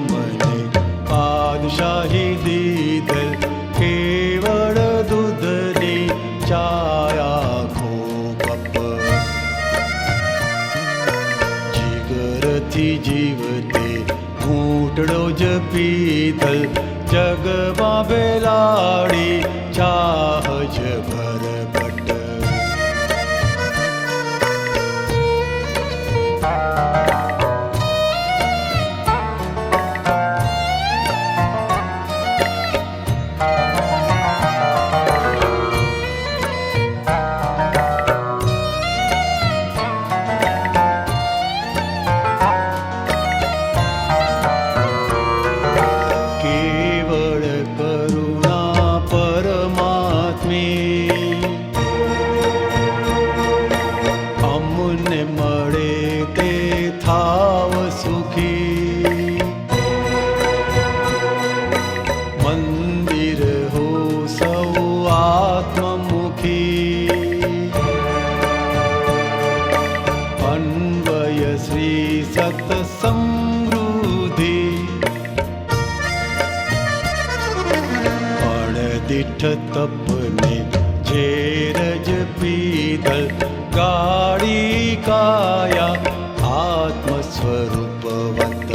મને પાદશાહી દીધલ, કેવળ દૂધની ચાયા ખો કપ. જીગરથી જીવતે ઘૂંટડો જ પીધલ, જગમાં બેલાડી ચાહ જ ભરભટ. તપને ઝેર જ પીધલ, ગાડી કાયા આત્મ સ્વરૂપવત.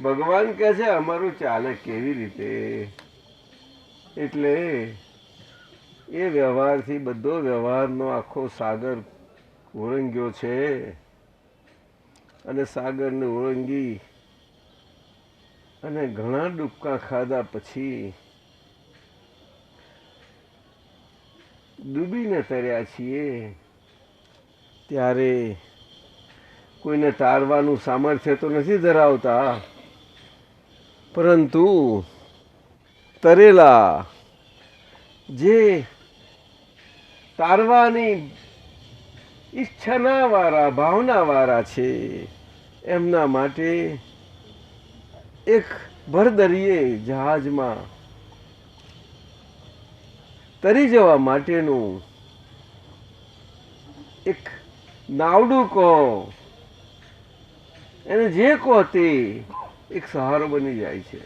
ભગવાન કહે છે અમારું ચાલે કેવી રીતે? એટલે એ વ્યવહારથી બધો વ્યવહારનો આખો સાગર ઓળંગ્યો છે, અને સાગરને ઓળંગી અને ઘણા ડૂબકા ખાધા પછી ડૂબીને તર્યા છીએ. ત્યારે કોઈને તારવાનું સામર્થ્ય તો નથી ધરાવતા, પરંતુ તરેલા જે તારવાની ઈચ્છાના ભાવનાવાળા છે એમના માટે એક ભરદરિયે જહાજમાં તરી જવા માટેનું એક નાવડું કહો, એને જે કહો તે એક સહારો બની જાય છે.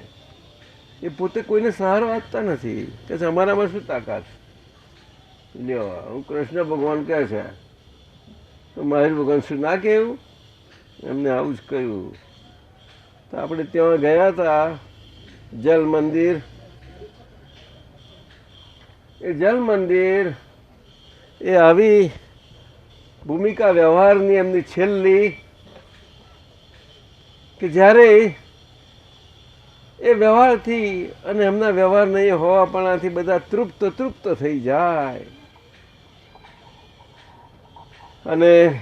એ પોતે કોઈને સહારો આપતા નથી કે અમારામાં શું તાકાત. લ્યો, હું કૃષ્ણ ભગવાન કહે છે તો મહાવીર ભગવાન શું ના કહેવું? એમને આવું જ કહ્યું. તો આપણે ત્યાં ગયા હતા જલ મંદિર. એ જલ મંદિર એ આવી ભૂમિકા વ્યવહારની એમની છેલ્લી, કે જ્યારે એ વ્યવહારથી અને એમના વ્યવહાર નહીં હોવાપણાથી બધા તૃપ્ત થઈ જાય અને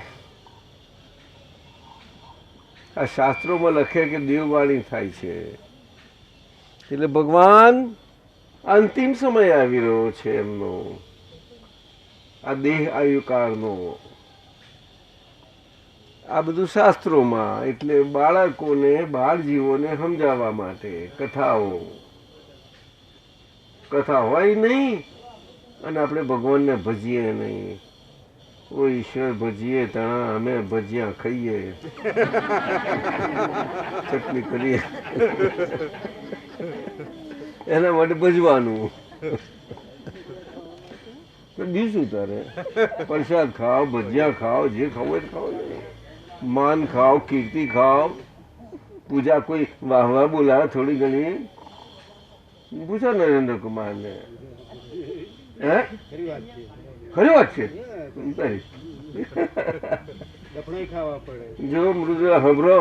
આ શાસ્ત્રોમાં લખે કે દેવવાણી થાય છે, એટલે ભગવાન અંતિમ સમય આવી રહ્યો છે એમનો, આ દેહ આયુકાળનો. આ બધું શાસ્ત્રોમાં, એટલે બાળકોને બાળજીવોને સમજાવવા માટે કથા હોય નહીં, અને આપણે ભગવાનને ભજીએ નહીં. ઓ ઈશ્વર ભજીએ તણા, અમે ભજીયા ખાઈએ, ચટણી કરીએ, એના માટે ભજવાનું. બીજું તારે પ્રસાદ ખાઓ, ભજીયા ખાઓ, જે ખાવ એ ખાઓ, માન ખાઓ, કીર્તિ ખાઓ, પૂજા કોઈ વાહવા બોલાવે થોડી ઘણી, પૂછો નરેન્દ્ર કુમારને. હે ખરી વાત છે. જો મૃદુલા ખબરો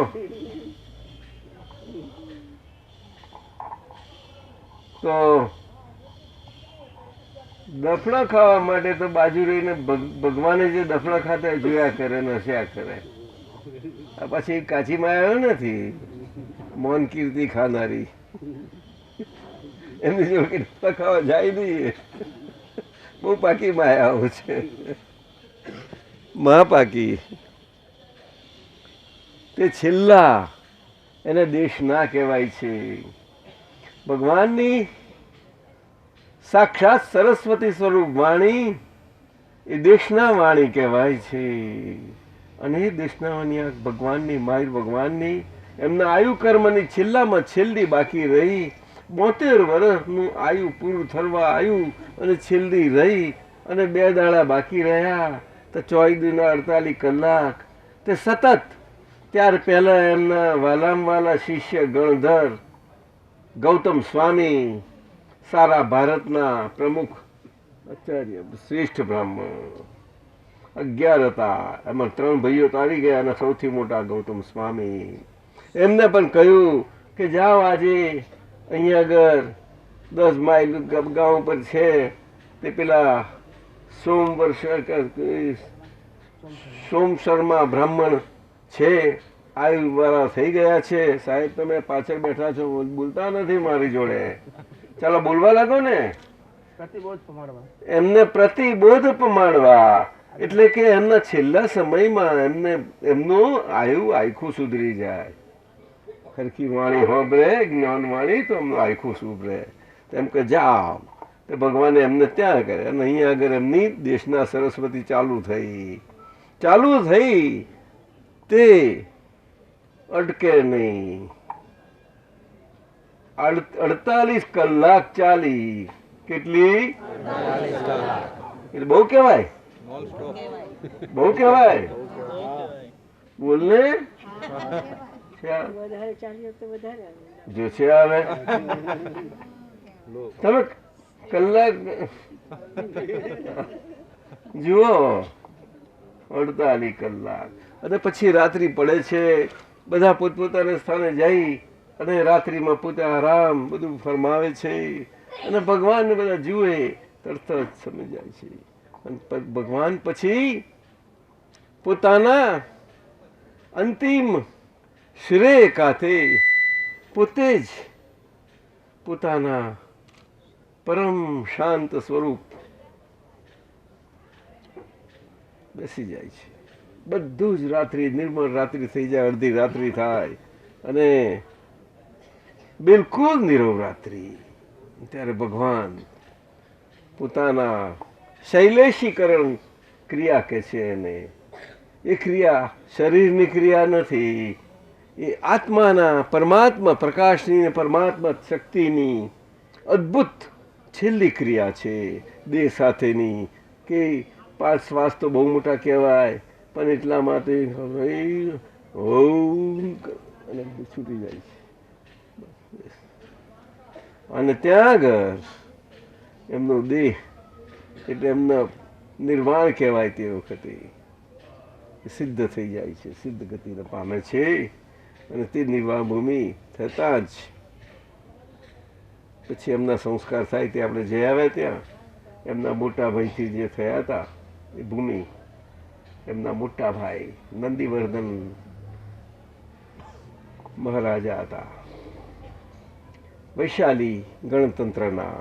તો દફણા ખાવા માટે તો બાજુ રહીને ભગવાને જે દફણા ખાતા જોયા કરે, નશ્યા કરે. આ પછી કાચી માયા નથી, મૌન કીર્તિ ખાનારી, એમની જોડે દફણા ખાવા જાય નહીં. બહુ પાકી માયાઓ છે, મહાપાકી. તે છેલ્લા એને દેશ ના કહેવાય છે. ભગવાનની સાક્ષાત સરસ્વતી સ્વરૂપ વાણી એ દેશના વાણી કહેવાય છે. અને એ દેશના વાણી આ ભગવાનની માય ભગવાનની એમના આયુ કર્મની છેલ્લામાં છેલ્લી બાકી રહી. 72 વર્ષનું આયુ પૂરું થવા આવ્યું અને છેલ્લી રહી, અને 2 દાડા બાકી રહ્યા તો 24 કલાક તે સતત. ત્યાર પહેલા એમના વાલામાં વાલા શિષ્ય ગણધર ગૌતમ સ્વામી, સારા ભારતના પ્રમુખ આચાર્ય, શ્રેષ્ઠ બ્રાહ્મણ 11 હતા. એમાં 3 ભાઈઓ તો આવી ગયા, અને સૌથી મોટા ગૌતમ સ્વામી. એમને પણ કહ્યું કે જાઓ, આજે અહીંયા આગળ 10 માઇલ ગામ પર છે તે પેલા સોમ શર્મા બ્રાહ્મણ છે, આયુવાળા થઈ ગયા છે. સાહેબ તમે પાછળ બેઠા છો, બોલતા નથી મારી જોડે, ચાલો બોલવા લાગો ને. એમને પ્રતિબોધ પમાડવા, એટલે કે એમના છેલ્લા સમયમાં એમનું આખું સુધરી જાય. ખરખી વાણી હોબરે, જ્ઞાન વાણી, તો એમનું આખું સુધરે. તેમ કે જાઓ, તે ભગવાને એમને ત્યાં કરે. અને અહીંયા આગળ એમની દેશના સરસ્વતી ચાલુ થઈ તે અટકે નહીં. 48 કલાક ચાલી. કેટલી? એટલે બહુ કહેવાય, બહુ કહેવાય. બોલને જો છે આવે તમે કલાક જુઓ, 48 કલાક. અને પછી રાત્રિ પડે છે, બધા પોતપોતાના સ્થાને જઈ અને રાત્રિમાં પોતે આરામ બધું ફરમાવે છે. અને ભગવાનને બધા જુએ, તરત જ સમજી જાય છે. અને ભગવાન પછી પોતાના અંતિમ શ્રેય કાતે પોતે જ પોતાના પરમ શાંત સ્વરૂપ બેસી જાય છે. બધું જ રાત્રિ નિર્મળ રાત્રિ થઈ જાય, અડધી રાત્રિ થાય અને બિલકુલ નીરવ રાત્રિ. ત્યારે ભગવાન પોતાના શૈલેષીકરણ ક્રિયા કે છે એને. એ ક્રિયા શરીરની ક્રિયા નથી, એ આત્માના પરમાત્મા પ્રકાશની, પરમાત્મા શક્તિની અદ્ભુત છેલ્લી ક્રિયા છે દેહ સાથેની. કે 5 શ્વાસ તો બહુ મોટા કહેવાય, પણ એટલા માટે અને છૂટી જાય છે. અને ત્યાં આગળ એમનો દેહ એટલે એમના નિર્વાણ કહેવાય. તે વખતે સિદ્ધ થઈ જાય છે, સિદ્ધ ગતિને પામે છે. અને તે નિર્વાણ ભૂમિ થતાં જ પછી એમના સંસ્કાર થાય. તે આપણે જઈ આવ્યા ત્યાં એમના મોટા ભાઈથી જે થયા હતા એ ભૂમિ એમના મોટા ભાઈ નંદીવર્ધન મહારાજા હતા. વૈશાલી ગણતંત્રના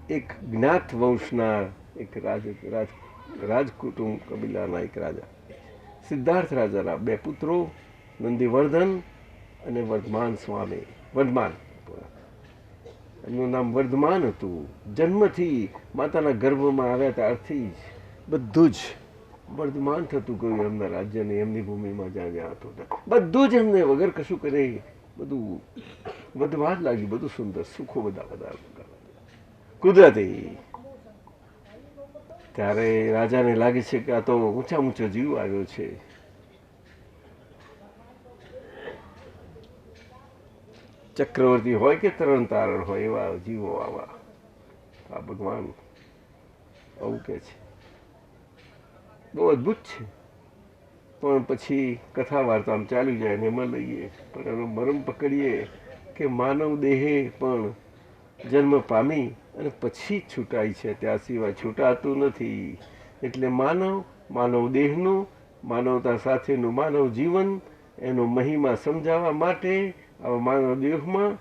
એક જ્ઞાત વંશના એક રાજકુટુંબ કબીલાના એક રાજા. સિદ્ધાર્થ રાજાના બે પુત્રો નંદીવર્ધન અને વર્ધમાન સ્વામી. વર્ધમાન, એમનું નામ વર્ધમાન હતું. જન્મથી માતાના ગર્ભમાં આવ્યા ત્યારથી જ બધું જ વર્ધમાન થતું ગયું એમના રાજ્યને, એમની ભૂમિમાં જ્યાં જ્યાં હતું બધું જ એમને વગર કશું કરે બધું વધવા જ લાગ્યું. બધું સુંદર, સુખો બધા કુદરતી. ત્યારે રાજાને લાગે છે કે આ તો ઊંચા ઊંચો જીવ આવ્યો છે. ચક્રવર્તી હોય કે તરણ તારણ હોય એવા જીવો આવા. આ ભગવાન આવું કે છે, બહુ અદભુત છે. પણ પછી કથા વાર્તા ચાલી જાય ને એમાં લઈએ, પણ એનો મરમ પકડીએ કે માનવ દેહે પણ જન્મ પામી અને પછી છૂટાય છે, ત્યાં સિવાય છૂટાતું નથી. એટલે માનવ દેહનું, માનવતા સાથેનું માનવ જીવન, એનો મહિમા સમજાવવા માટે આવા માનવ દેહમાં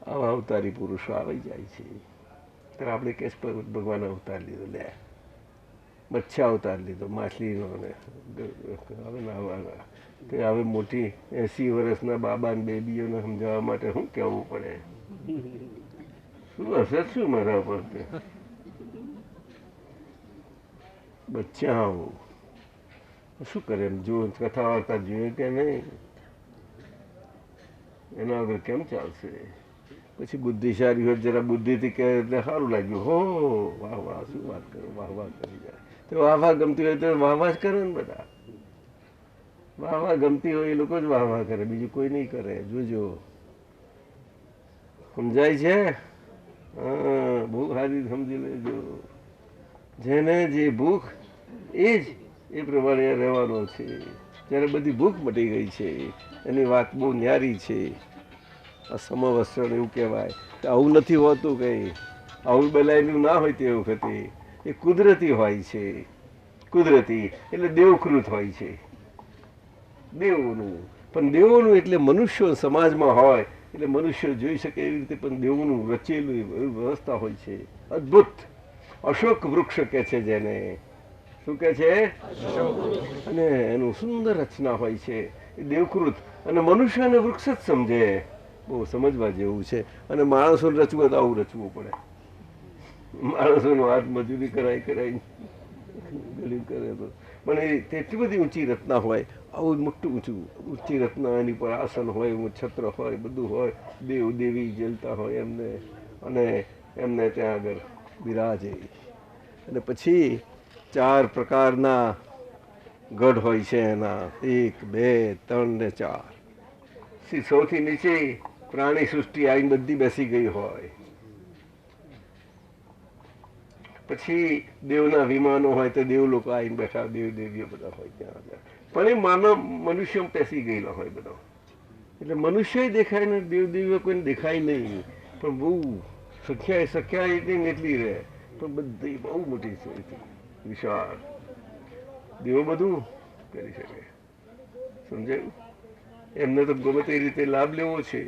આવા અવતારી પુરુષો આવી જાય છે. ત્યારે આપણે કેસ પર ભગવાન અવતાર લીધો, લે મચ્છા અવતાર લીધો, માછલીનો ને હવે હવે મોટી 80 વર્ષના બાબા ને બેબીઓને સમજાવવા માટે શું કહેવું પડે? શું હશે શું મારા પર? બચ્ચા શું કરે એમ જો કથા વાર્તા જોઈએ કે નહીં? એના વગર કેમ ચાલશે? પછી બુદ્ધિશાળી હોય જરા બુદ્ધિથી કહે એટલે સારું લાગ્યું. હો વાહ વાહ, શું વાત કરો, વાહ વાહ કરી જાય. તો વાહ વાહ ગમતી હોય તો વાહ વાહ જ કરે ને બધા. વાહ વાહ ગમતી હોય એ લોકો જ વાહ વાહ કરે, બીજું કોઈ નહીં કરે. જોજો, સમજાય છે? હા, બહુ સારી સમજી લેજો. જેને જે ભૂખ એ પ્રમાણે રહેવાનો છે. જ્યારે બધી ભૂખ મટી ગઈ છે, એની વાત બહુ ન્યારી છે. આ સમવસ્ત્ર એવું કહેવાય. આવું નથી હોતું કંઈ, આવું બલાયેલું ના હોય તે વખતે. એ કુદરતી હોય છે. કુદરતી એટલે દેવકૃત હોય છે, દેવોનું. પણ દેવોનું એટલે મનુષ્યો સમાજમાં હોય એટલે મનુષ્યો જોઈ શકે એવી રીતે પણ દેવોનું રચેલું એવી વ્યવસ્થા હોય છે. અદ્ભુત. અશોક વૃક્ષ કે છે જેને, શું કે છે? અને એનું સુંદર રચના હોય છે, એ દેવકૃત. અને મનુષ્યને વૃક્ષ જ સમજે, બહુ સમજવા જેવું છે. અને માણસોને રચવું તો આવું રચવું પડે. માણસોનો હાથ મજૂરી કરાય ગરીબ કરે તો. પણ એ તેટલી બધી ઊંચી રચના હોય, આવું મોટું ઊંચી રચના, એની પર આસન હોય, છત્ર હોય, બધું હોય, દેવ દેવી જલતા હોય એમને, અને એમને ત્યાં આગળ બિરાજે. અને પછી 4 પ્રકારના ગઢ હોય છે એના, 1 2 3 ને 4. સૌથી નીચે પ્રાણી સૃષ્ટિ આવીને બધી બેસી ગઈ હોય. પછી દેવના વિમાનો હોય તો દેવ લોકો આવીને બેઠા, દેવ દેવીઓ બધા હોય ત્યાં. પણ એ મનુષ્ય પેસી ગયેલા હોય બધા. એટલે મનુષ્ય દેખાય ને દેવ દેવીઓ કોઈને દેખાય નહીં. પણ બહુ સંખ્યા એટલી રહે, પણ બધી બહુ મોટી છે, વિશાળ. દેવો બધું કરી શકે, સમજાયું? એમને તો ગમે તે રીતે લાભ લેવો છે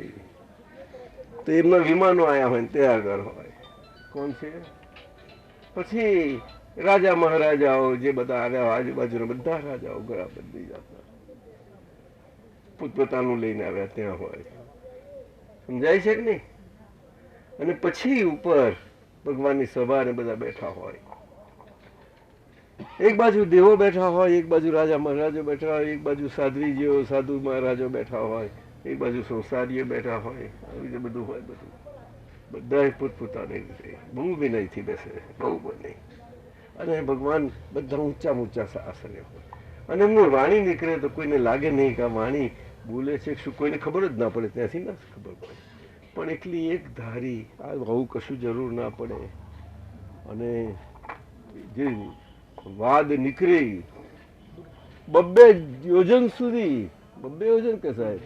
તો એમના વિમાનો આયા હોય ને તે આગળ હોય. કોણ છે? પછી રાજા મહારાજાઓ જે બધા આવ્યા, આજુબાજુના બધા રાજાઓ ગયા, બધી જાતના પોતપોતાનું લઈને આવ્યા ત્યાં હોય. સમજાય છે કે નહીં? અને પછી ઉપર ભગવાનની સભા ને બધા બેઠા હોય. એક બાજુ દેવો બેઠા હોય, એક બાજુ રાજા મહારાજો બેઠા હોય, એક બાજુ સાધ્વીજીઓ સાધુ મહારાજો બેઠા હોય, એક બાજુ સંસારીઓ બેઠા હોય. આવી રીતે બધું હોય. બધા પોતપોતાની રીતે બહુ વિનયથી બેસે, બહુ નહીં. અને ભગવાન બધા ઊંચા આસને હોય. અને એમનું વાણી નીકળે તો કોઈને લાગે નહીં કે આ વાણી બોલે છે, શું કોઈને ખબર જ ના પડે, ત્યાંથી ના ખબર પડે. પણ એટલી એક ધારી, આવું કશું જરૂર ના પડે. અને જે વાદ નીકળી 2 યોજન સુધી, 2 યોજન કે સાહેબ,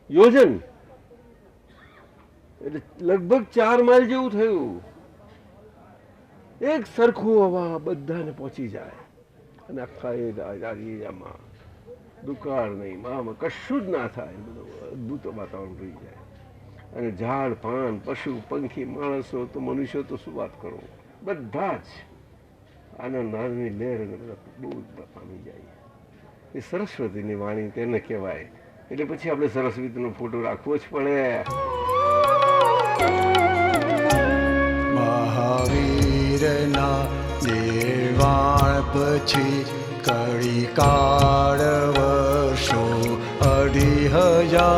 યોજન એટલે લગભગ 4 માઇલ જેવું થયું. એક સરખું હવા બધાને પહોંચી જાય. અને આખા એ એરિયામાં દુકાળ નહીં, આમાં કશું જ ના થાય, બધું અદભુત વાતાવરણ રહી જાય. અને ઝાડ પાન પશુ પંખી માણસો તો મનુષ્યો તો શું વાત કરો, બધા જ આનંદ આનંદની લહેર બહુ પામી જાય. એ સરસ્વતીની વાણી તેને કહેવાય. એટલે પછી આપણે સરસ્વતીનો ફોટો રાખવો જ પડે. મહાવીરના નિર્વાણ પછી કડી કાળ વર્ષો 2,500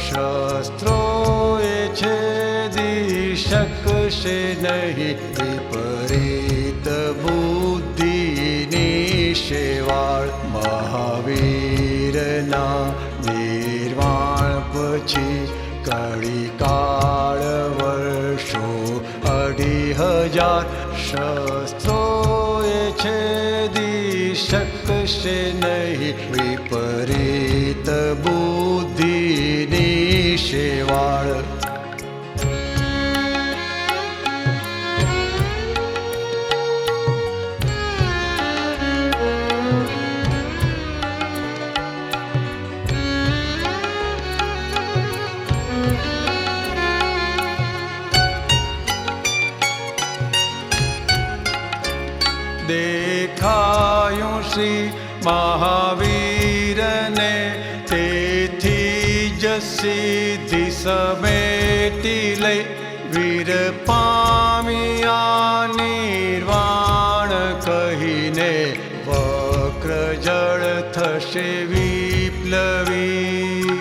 શસ્ત્રોએ છેદી શકશે નહીં વિપરીત બુદ્ધિની શેવાળ. મહાવીરના નિર્વાણ પછી કડી કાળ વર્ષો 2,500 શસ્ત્રોએ છેદી શકશે નહીં વિપરીત બુદ્ધિની શેવાળ. દેખાયું શ્રી મહાવીરને તેથી જ સિદ્ધિ સમેટી લઈ વીર પામ્યા નિર્વાણ કહીને વક્ર જળ થશે વિપ્લવી.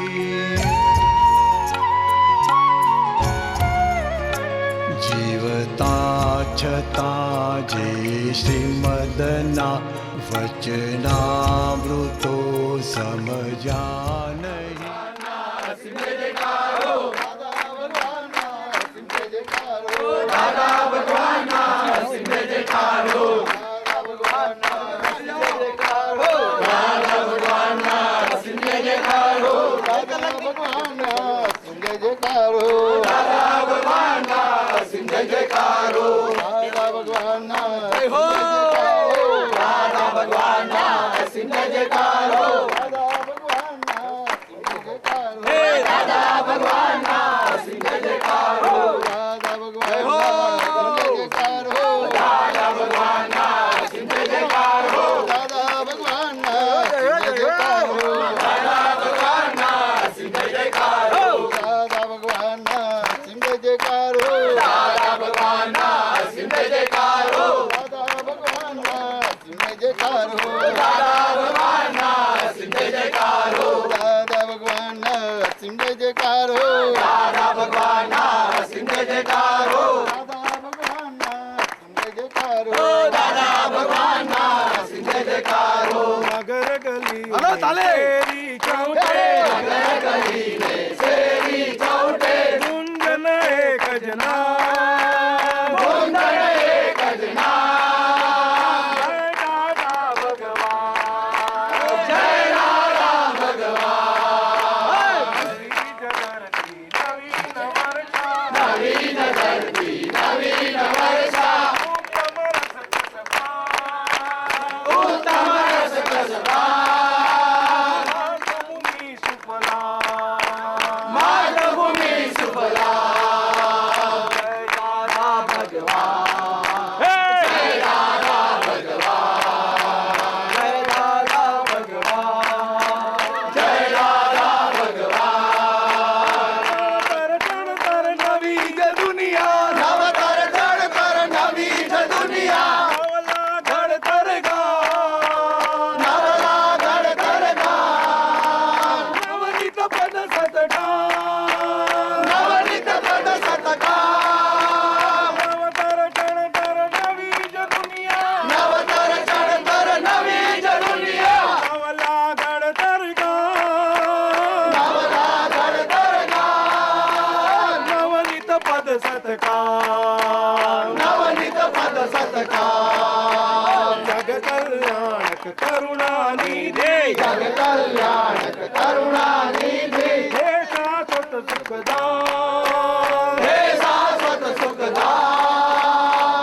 જીવતા છતાં જે શ્રીમદના વચનામૃતો સમજ્યા નહીં.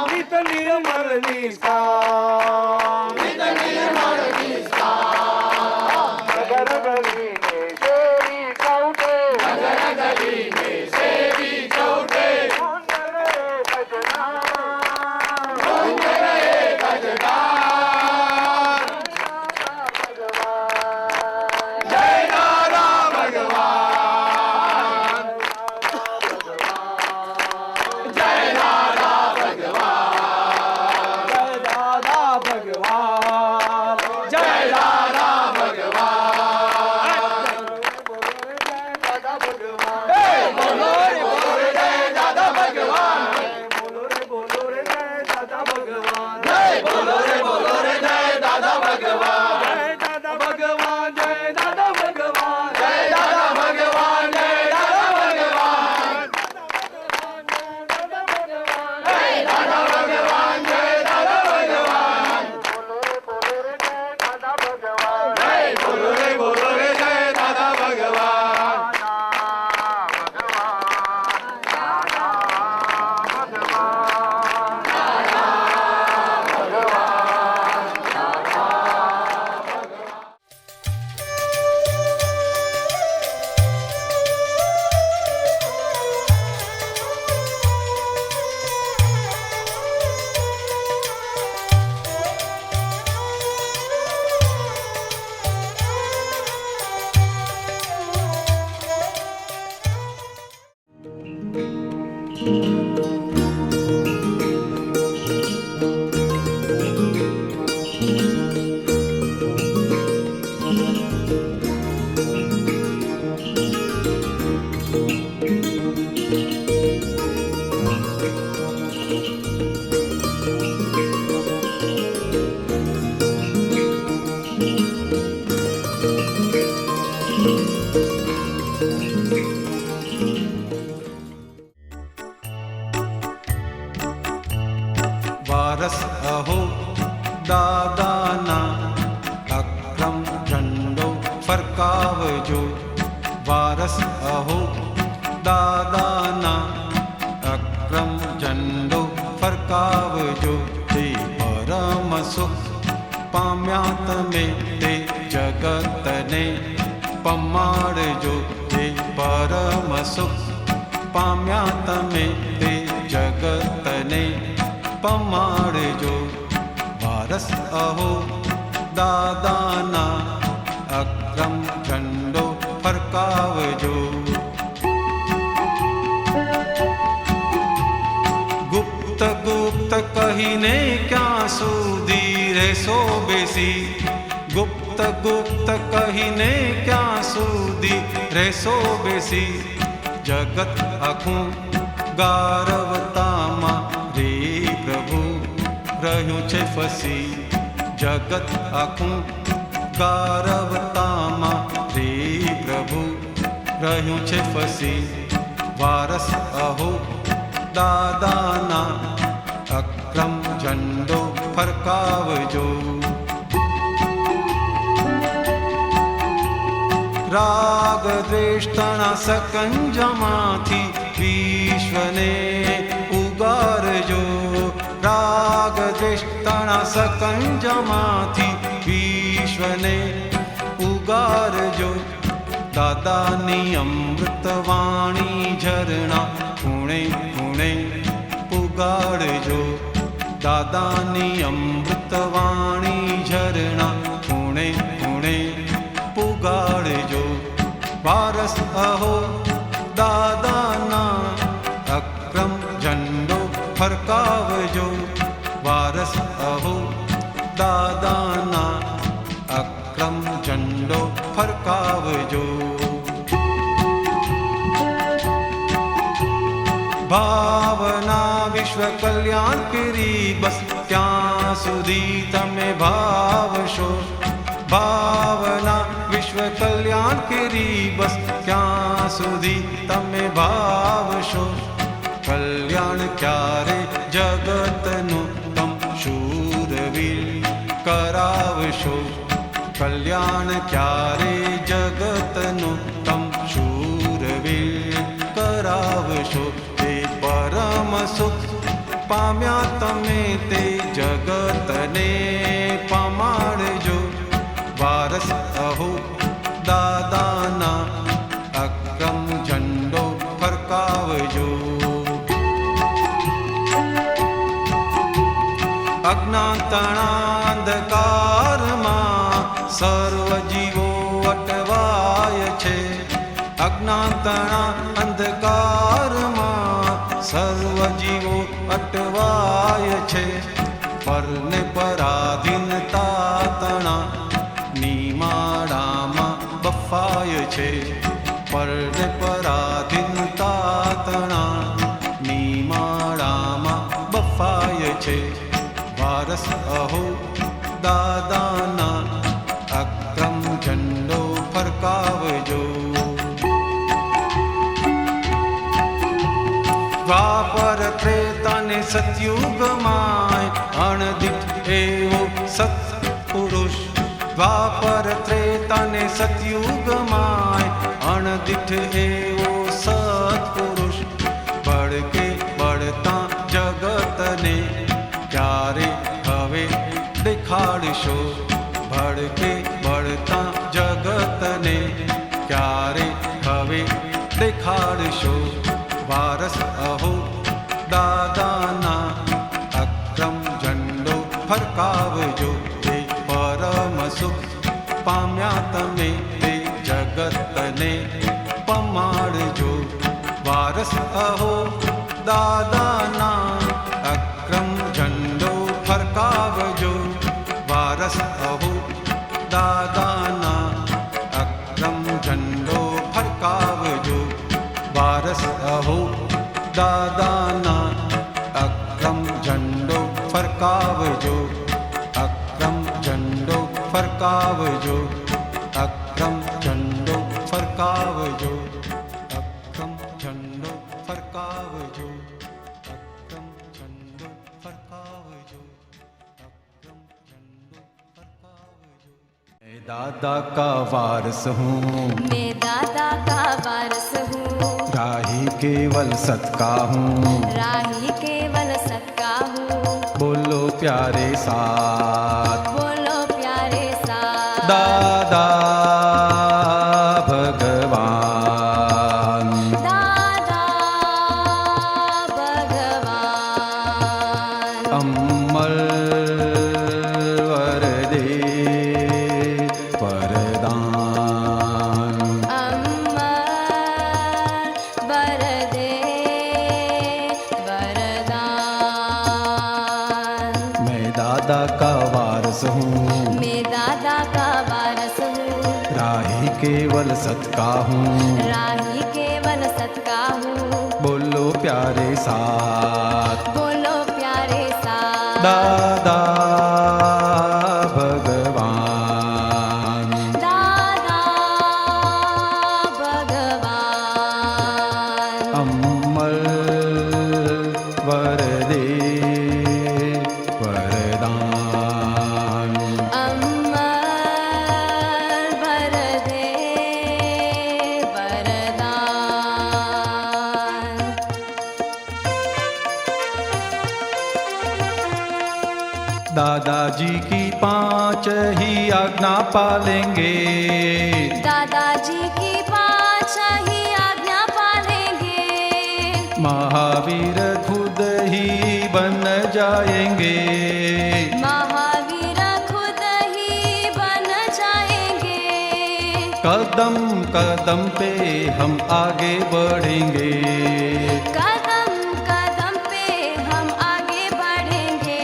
નિત નિર્મલ નિષ્કામ વારસ અહો દાદાના અક્રમ ઝંડો ફરકાવજો. વારસ અહો દાદાના અક્રમ ઝંડો ફરકાવજો. તે પરમ સુખ પામ્યા તમે તે જગતને પમાડજો. તે પરમ સુખ પામ્યા તમે તે જગતને પમાડજો. વારસ અહો દાદાના અક્રમ ઝંડો ફરકાવજો. ગુપ્ત ગુપ્ત કહીને ક્યાં સુધી રહેશો બેસી. ગુપ્ત ગુપ્ત કહીને ક્યાં સુધી રહેશો બેસી. જગત આખું ગારવતામાં રે પ્રભુ રહ્યું છે ફસી. જગત આખું ગારવતામાં રે પ્રભુ રહ્યું છે ફસી. વારસ અહો દાદાના અક્રમ ઝંડો ફરકાવજો. રાગ દ્વેષના સકંજમાંથી વિશ્વને ઉગારજો. રાગ દ્વેષના સકંજમાંથી વિશ્વને ઉગારજો. દાદાની અમૃતવાણી ઝરણા ખૂણે ખૂણે પુગાડજો. દાદાની અમૃતવાણી ઝરણા ખૂણે ખૂણે પુગાડજો. વારસ અહો દાદાના અક્રમ ઝંડો ફરકાવજો. વારસ અહો દાદાના અક્રમ ઝંડો ફરકાવજો. ભાવના વિશ્વ કલ્યાણ કરી બસ ત્યાં સુધી તમે ભાવશો. ભાવના વિશ્વ કલ્યાણ કરી બસ ક્યાં સુધી તમે ભાવશો. કલ્યાણ ક્યારે જગતનું તમ શૂરવીર કરાવશો. કલ્યાણ ક્યારે જગતનું તમ શૂરવીર કરાવશો. તે પરમ સુખ પામ્યા તમે તે જગતને પમાડજો. વારસ અહો દાદાના અક્રમ ઝંડો ફરકાવજો. અજ્ઞાનતાના અંધકારમાં સર્વ જીવો અટવાય છે. અજ્ઞાનતાના અંધકારમાં સર્વ જીવો અટવાય છે. પરને પરાધીનતા તણા નિમાડામાં બફાય છે. પરને પરાધીનતા તણા નિમાડામાં બફાય છે. વારસ અહો દાદાના અક્રમ ઝંડો ફરકાવજો. દ્વાપર ત્રેતાને સતયુગમાં અણદિઠ એવો સત્પુરુષ. દ્વાપર ત્રેતાને સતયુગમાં અણદિઠ એવો સત્પુરુષ. બળકે બળતા જગતને ક્યારે હવે દેખાડશો. ભડકે બળતા જગતને ક્યારે હવે દેખાડશો. વારસ અહો દાદાના અક્રમ ઝંડો ફરકાવજો. તે પરમ સુખ પામ્યા તમે તે જગતને પમાડજો. વારસ અહો દાદાના અક્રમ ઝંડો ફરકાવજો વારસ અહો દાદાના અક્રમ ઝંડો ફરકાવજો વારસ અહો દાદાના અક્રમ ઝંડો ફરકાવજો અક્રમ ઝંડો ફરકાવજો અક્રમ ઝંડો ફરકાવજો અક્રમ ઝંડો ફરકાવજો અક્રમ ઝંડો ફરકાવજો અક્રમ ઝંડો ફરકાવજો मैं दादा का वारस हूँ मैं दादा का वारस हूँ राही केवल सत्का हूँ राही केवल सत्का हूँ बोलो प्यारे साथ बोलो प्यारे साथ दादा भगवान दादा भगवान अमल वरदे वरदान अम्मर वरदे वरदान मैं दादा का वारस हूँ मैं दादा का वारस हूँ राही केवल सत्का हूँ राही केवल सत्का हूँ बोलो प्यारे साथ बोलो प्यारे साथ दादा भगवान दादा भगवान अमल वरदे वरदान अम्मर वरदे वरदान दादाजी की 5 ही आज्ञा पालेंगे दादाजी की 5 ही आज्ञा पालेंगे महावीर खुद ही बन जाएंगे महावीर खुद ही बन जाएंगे कदम कदम पे हम आगे बढ़ेंगे कदम कदम पे हम आगे बढ़ेंगे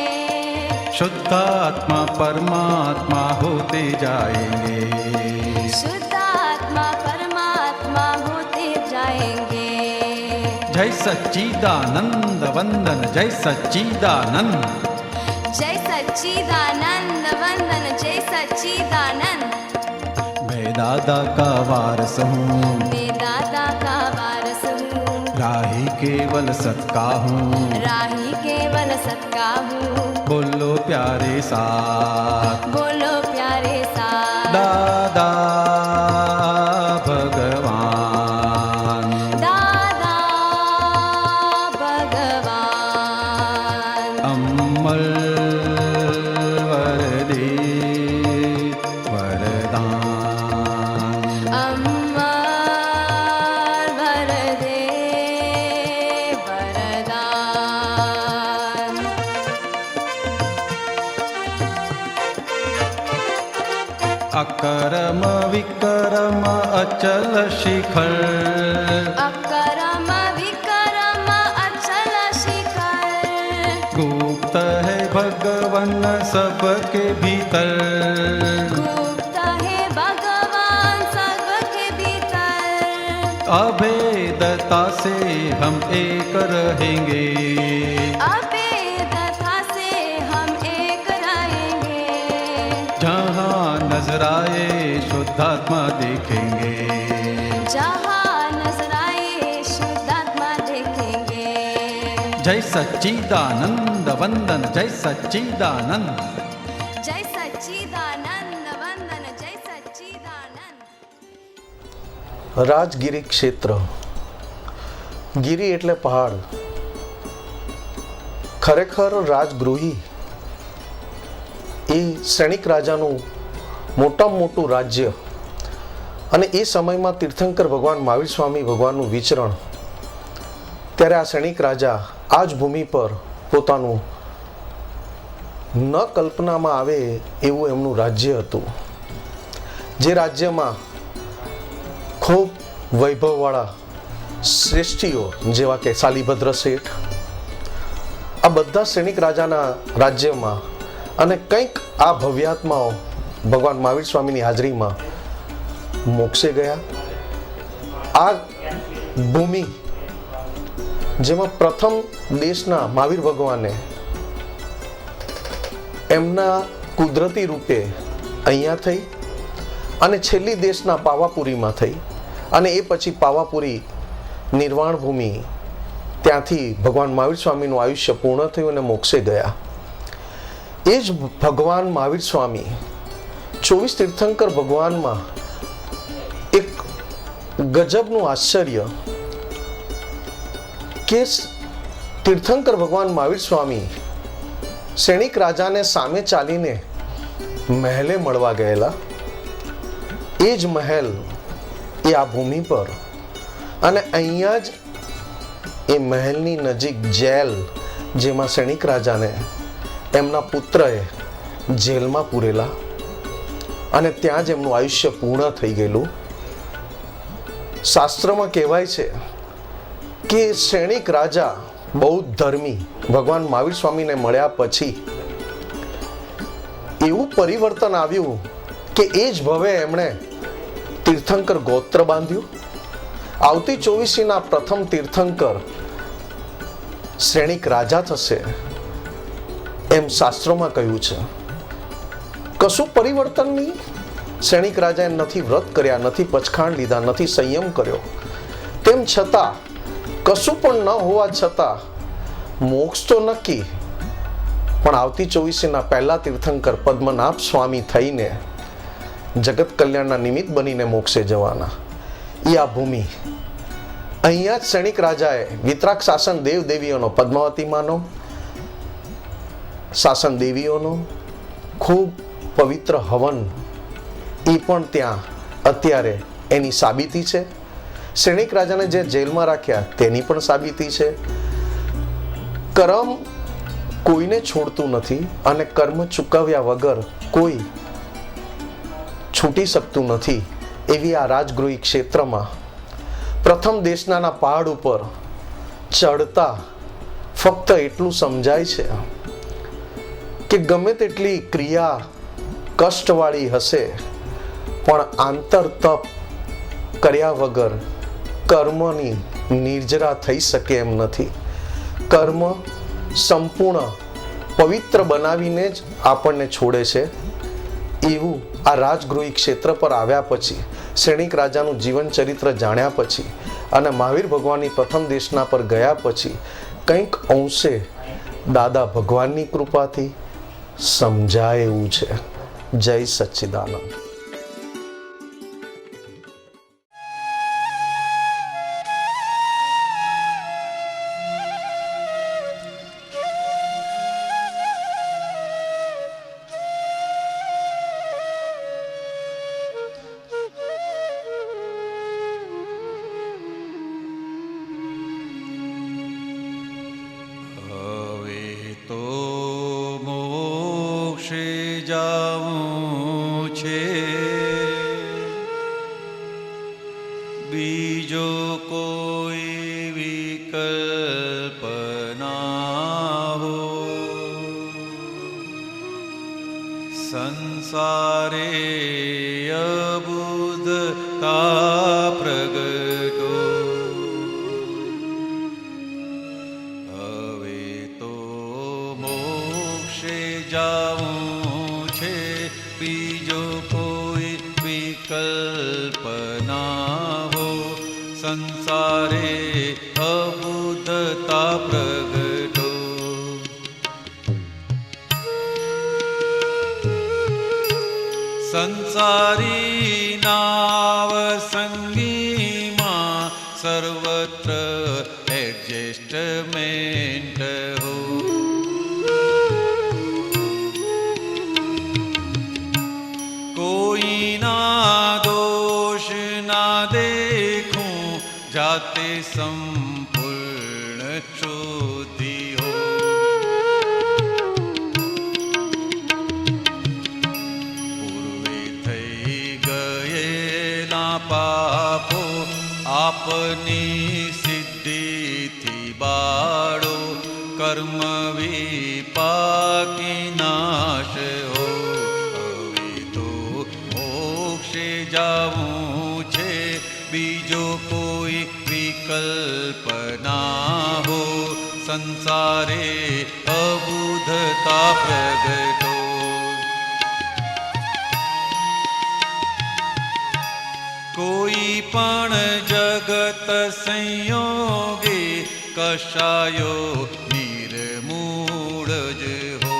शुद्धात्मा परमात्मा होते जाएंगे शुद्धात्मा परमात्मा होते जाएंगे जय सच्चिदानंद वंदन जय सच्चिदानंद जय सच्चिदानंद वंदन जय सच्चिदानंद मैं दादा का वारस हूँ मैं दादा का वारस हूँ राही केवल सत्का हूँ राही केवल सत्का हूँ बोलो प्यारे साथ बोलो प्यारे साथ दादा भगवान दादा भगवान अमल वरदे वरदान अम्मर वरदे वरदान अकरम विकरम अचल शिखर अकरम विकरम अचल शिखर गुप्त है भगवन सबके भीतर गुप्त है भगवान सबके भीतर अभेदता से हम एक रहेंगे अभेदता से हम एक रहेंगे जहाँ नजराए शुद्धात्मा देखेंगे जहाँ नजराए शुद्धात्मा देखेंगे जय सच्चिदानंद वंदन जय सच्चिदानंद जय सच्चिदानंद वंदन जय सच्चिदानंद રાજગીરી ક્ષેત્ર ગીરી એટલે પહાડ ખરેખર રાજગૃહી એ સૈનિક રાજાનું મોટામાં મોટું રાજ્ય અને એ સમયમાં તીર્થંકર ભગવાન મહાવીર સ્વામી ભગવાનનું વિચરણ ત્યારે આ સૈનિક રાજા આ જ ભૂમિ પર પોતાનું ન કલ્પનામાં આવે એવું એમનું રાજ્ય હતું જે રાજ્યમાં ખૂબ વૈભવવાળા શ્રેષ્ઠીઓ જેવા કે શાલિભદ્ર શેઠ, આ બધા સૈનિક રાજાના રાજ્યમાં અને કંઈક આ ભવ્યાત્માઓ ભગવાન મહાવીર સ્વામીની હાજરીમાં મોક્ષે ગયા. આ ભૂમિ જેમાં પ્રથમ દેશના મહાવીર ભગવાને એમના કુદરતી રૂપે અહીંયા થઈ અને છેલ્લી દેશના પાવાપુરીમાં થઈ અને એ પછી પાવાપુરી નિર્વાણ ભૂમિ, ત્યાંથી ભગવાન મહાવીર સ્વામીનું આયુષ્ય પૂર્ણ થયું અને મોક્ષે ગયા. એ જ ભગવાન મહાવીર સ્વામી 24 તીર્થંકર ભગવાનમાં એક ગજબનું આશ્ચર્ય કે તીર્થંકર ભગવાન મહાવીર સ્વામી સૈનિક રાજાને સામે ચાલીને મહેલે મળવા ગયેલા. એ જ મહેલ એ આ ભૂમિ પર, અને અહીંયા જ એ મહેલની નજીક જેલ, જેમાં સૈનિક રાજાને એમના પુત્રએ જેલમાં પૂરેલા અને ત્યાં જ એમનું આયુષ્ય પૂર્ણ થઈ ગયેલું. શાસ્ત્રમાં કહેવાય છે કે સૈનિક રાજા બૌદ્ધ ધર્મી ભગવાન મહાવીર સ્વામીને મળ્યા પછી એવું પરિવર્તન આવ્યું કે એ જ ભવે એમણે તીર્થંકર ગોત્ર બાંધ્યું. આવતી 24ના પ્રથમ તીર્થંકર સૈનિક રાજા થશે એમ શાસ્ત્રોમાં કહ્યું છે. કશું પરિવર્તન નહીં. સૈનિક રાજાએ નથી વ્રત કર્યા, નથી પચખાણ લીધા, નથી સંયમ કર્યો, તેમ છતાં કશું પણ ન હોવા છતાં મોક્ષ તો નક્કી. પણ આવતી 24ના પહેલા તીર્થંકર પદ્મનાભ સ્વામી થઈને જગત કલ્યાણના નિમિત્ત બનીને મોક્ષે જવાના. એ આ ભૂમિ, અહીંયા જ સૈનિક રાજાએ વિતરાગ શાસન દેવ દેવીઓનો, પદ્માવતી માનો શાસન દેવીઓનો ખૂબ પવિત્ર હવન, એ પણ ત્યાં અત્યારે એની સાબિતી છે. સૈનિક રાજાને જે જેલમાં રાખ્યા તેની પણ સાબિતી છે. કર્મ કોઈને છોડતું નથી અને કર્મ ચૂકવ્યા વગર કોઈ છૂટી શકતું નથી. એવી આ રાજગૃહી ક્ષેત્રમાં પ્રથમ દેશના પહાડ ઉપર ચડતા ફક્ત એટલું સમજાય છે કે ગમે તેટલી ક્રિયા કષ્ટવાળી હશે પણ આંતર તપ કર્યા વગર કર્મની નિર્જરા થઈ શકે એમ નથી. કર્મ સંપૂર્ણ પવિત્ર બનાવીને જ આપણને છોડે છે. એવું આ રાજગૃહી ક્ષેત્ર પર આવ્યા પછી, સૈનિક રાજાનું જીવન ચરિત્ર જાણ્યા પછી અને મહાવીર ભગવાનની પ્રથમ દેશના પર ગયા પછી કંઈક અંશે દાદા ભગવાનની કૃપાથી સમજાય એવું છે. જય સચ્ચિદાનંદ. જાવું છે, બીજો કોઈ વિકલ્પ ના હો. સંસારે અબુધતા પ્રગટો, હવે તો મોક્ષે જાવું છે, બીજો કોઈ વિકલ્પ ના હો. સંસારે અબુધતા પ્રગટો, સંસારી નાવ સંગીમાં સર્વત્ર એડજસ્ટમેન્ટ હો. કોઈના દોષ ના દેખું, જાતે સંપૂર્ણ શુદ્ધિ હો. પૂર્વે થઈ ગયેલા પાપો આપની કર્મ વિપાકી નાશ હો. હવે તો મોક્ષે જાવું છે, બીજો કોઈ વિકલ્પ ના હો. સંસારે અબુધતા પ્રગટો. કોઈ પણ જગત સંયોગે કશાયો નિર્મૂળ જ હો.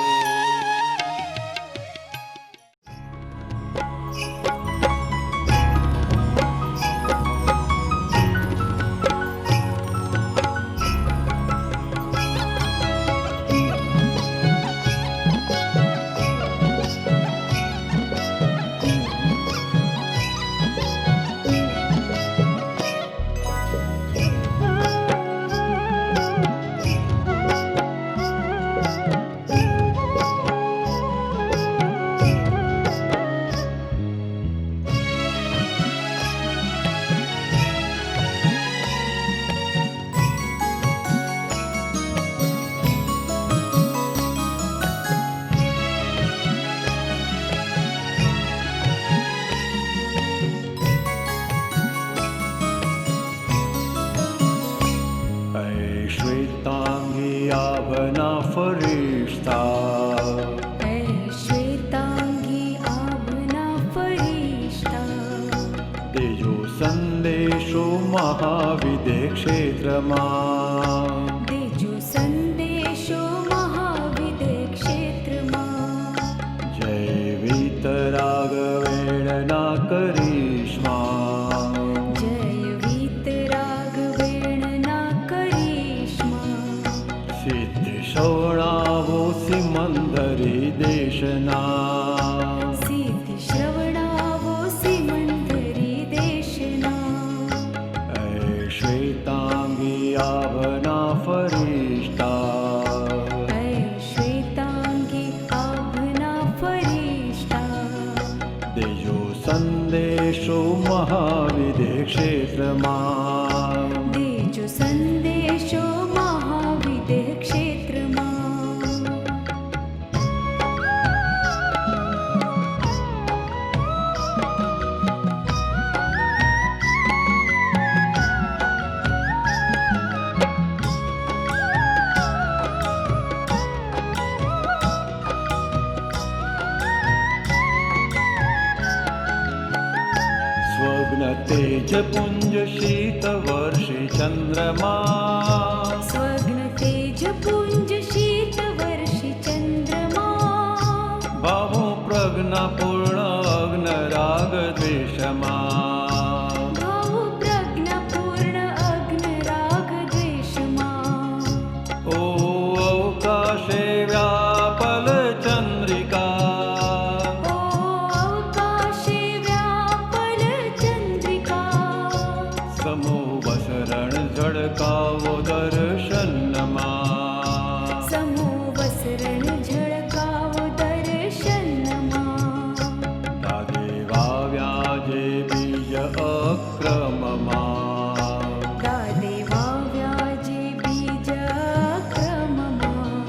શ્વેતાંગી આભના ફરિશ્તા. હે શ્વેતાંગી આભના ફરિશ્તા. દેજો સંદેશો મહાવિદે ક્ષેત્રમાં. દેજો સંદેશો મહાવિદે ક્ષેત્રમાં. જય વીતરાગવેણના કરિશ્મા. જય વીતરાગવેણના કરિશ્મા. સિદ્ધ શ્રવણાવો સિમંદરી દેશના. સિદ્ધ શ્રવણાવો સિમંદરી દેશના. શ્વેતાંગી આભના ફરિશ્તા. હે શ્વેતાંગી આભના ફરિશ્તા. દેજો સંદેશો મહાવિદે ક્ષેત્રમાં. દેજો સંદેશો મહાવિદે ક્ષેત્રમાં. સ્વગ્ન તેજ પુંજ શીત વર્ષી ચંદ્રમા. સ્વગ્ન તેજ પુંજ શીત વર્ષી ચંદ્રમા. ભાવો પ્રજ્ઞા પૂર્ણ અગ્ન રાગ દ્વેષમાં. ભાવો પ્રજ્ઞા પૂર્ણ અગ્ન રાગ દ્વેષમાં. ઓ અવકાશે વ્યાપલ ચંદ્રિકા. ઓ અવકાશે વ્યાપલ ચંદ્રિકા. સમો વસરણ ઝળકાવો દર્શનમાં. સમો વસરણ ઝળકાવો દર્શનમાં. દાદેવા વ્યાજે બીજ અક્રમમાં. દાદેવા વ્યાજે બીજ ક્રમમાં.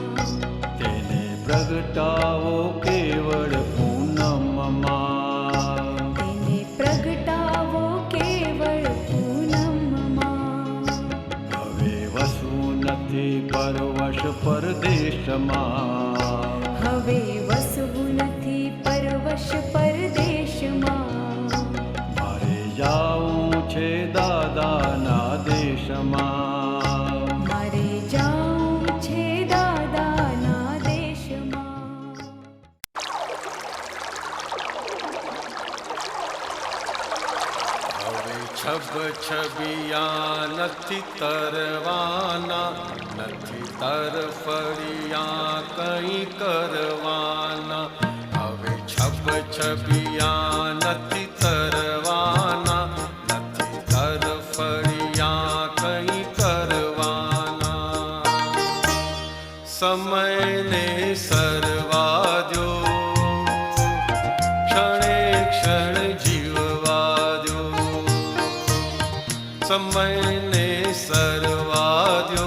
તેને પ્રગટાવો કેવળ પૂનમમાં. તેને પ્રગટાવો કેવળ પૂનમમાં. હવે વસવું નથી પરવશ પરદેશમાં. હવે વસવું નથી પરવશ પરદેશમાં. મારે જાવું છે દાદાના દેશમાં. મારે જાવું છે દાદાના દેશમાં. હવે છબ છબિયા નથી તરવાના. નથી તરફડિયા કંઈ કરવાના. હવે છબ છબિયા નથી તરવાના. નથી તરફડિયા કંઈ કરવાના. સમયને સરવા દો. ક્ષણે ક્ષણ જીવવા દો. સમયને સરવા દો.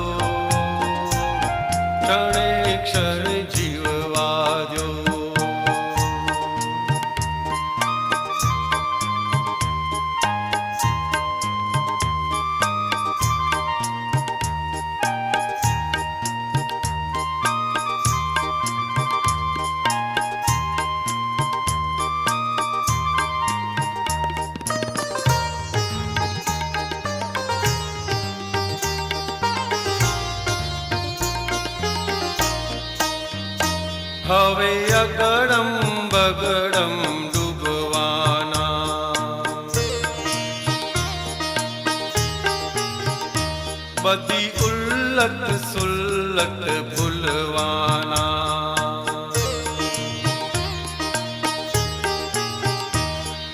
હવે અગડમ બગડમ ડૂબવાના, બધી ઉલ્લટ સુલ્લટ ભૂલવાના,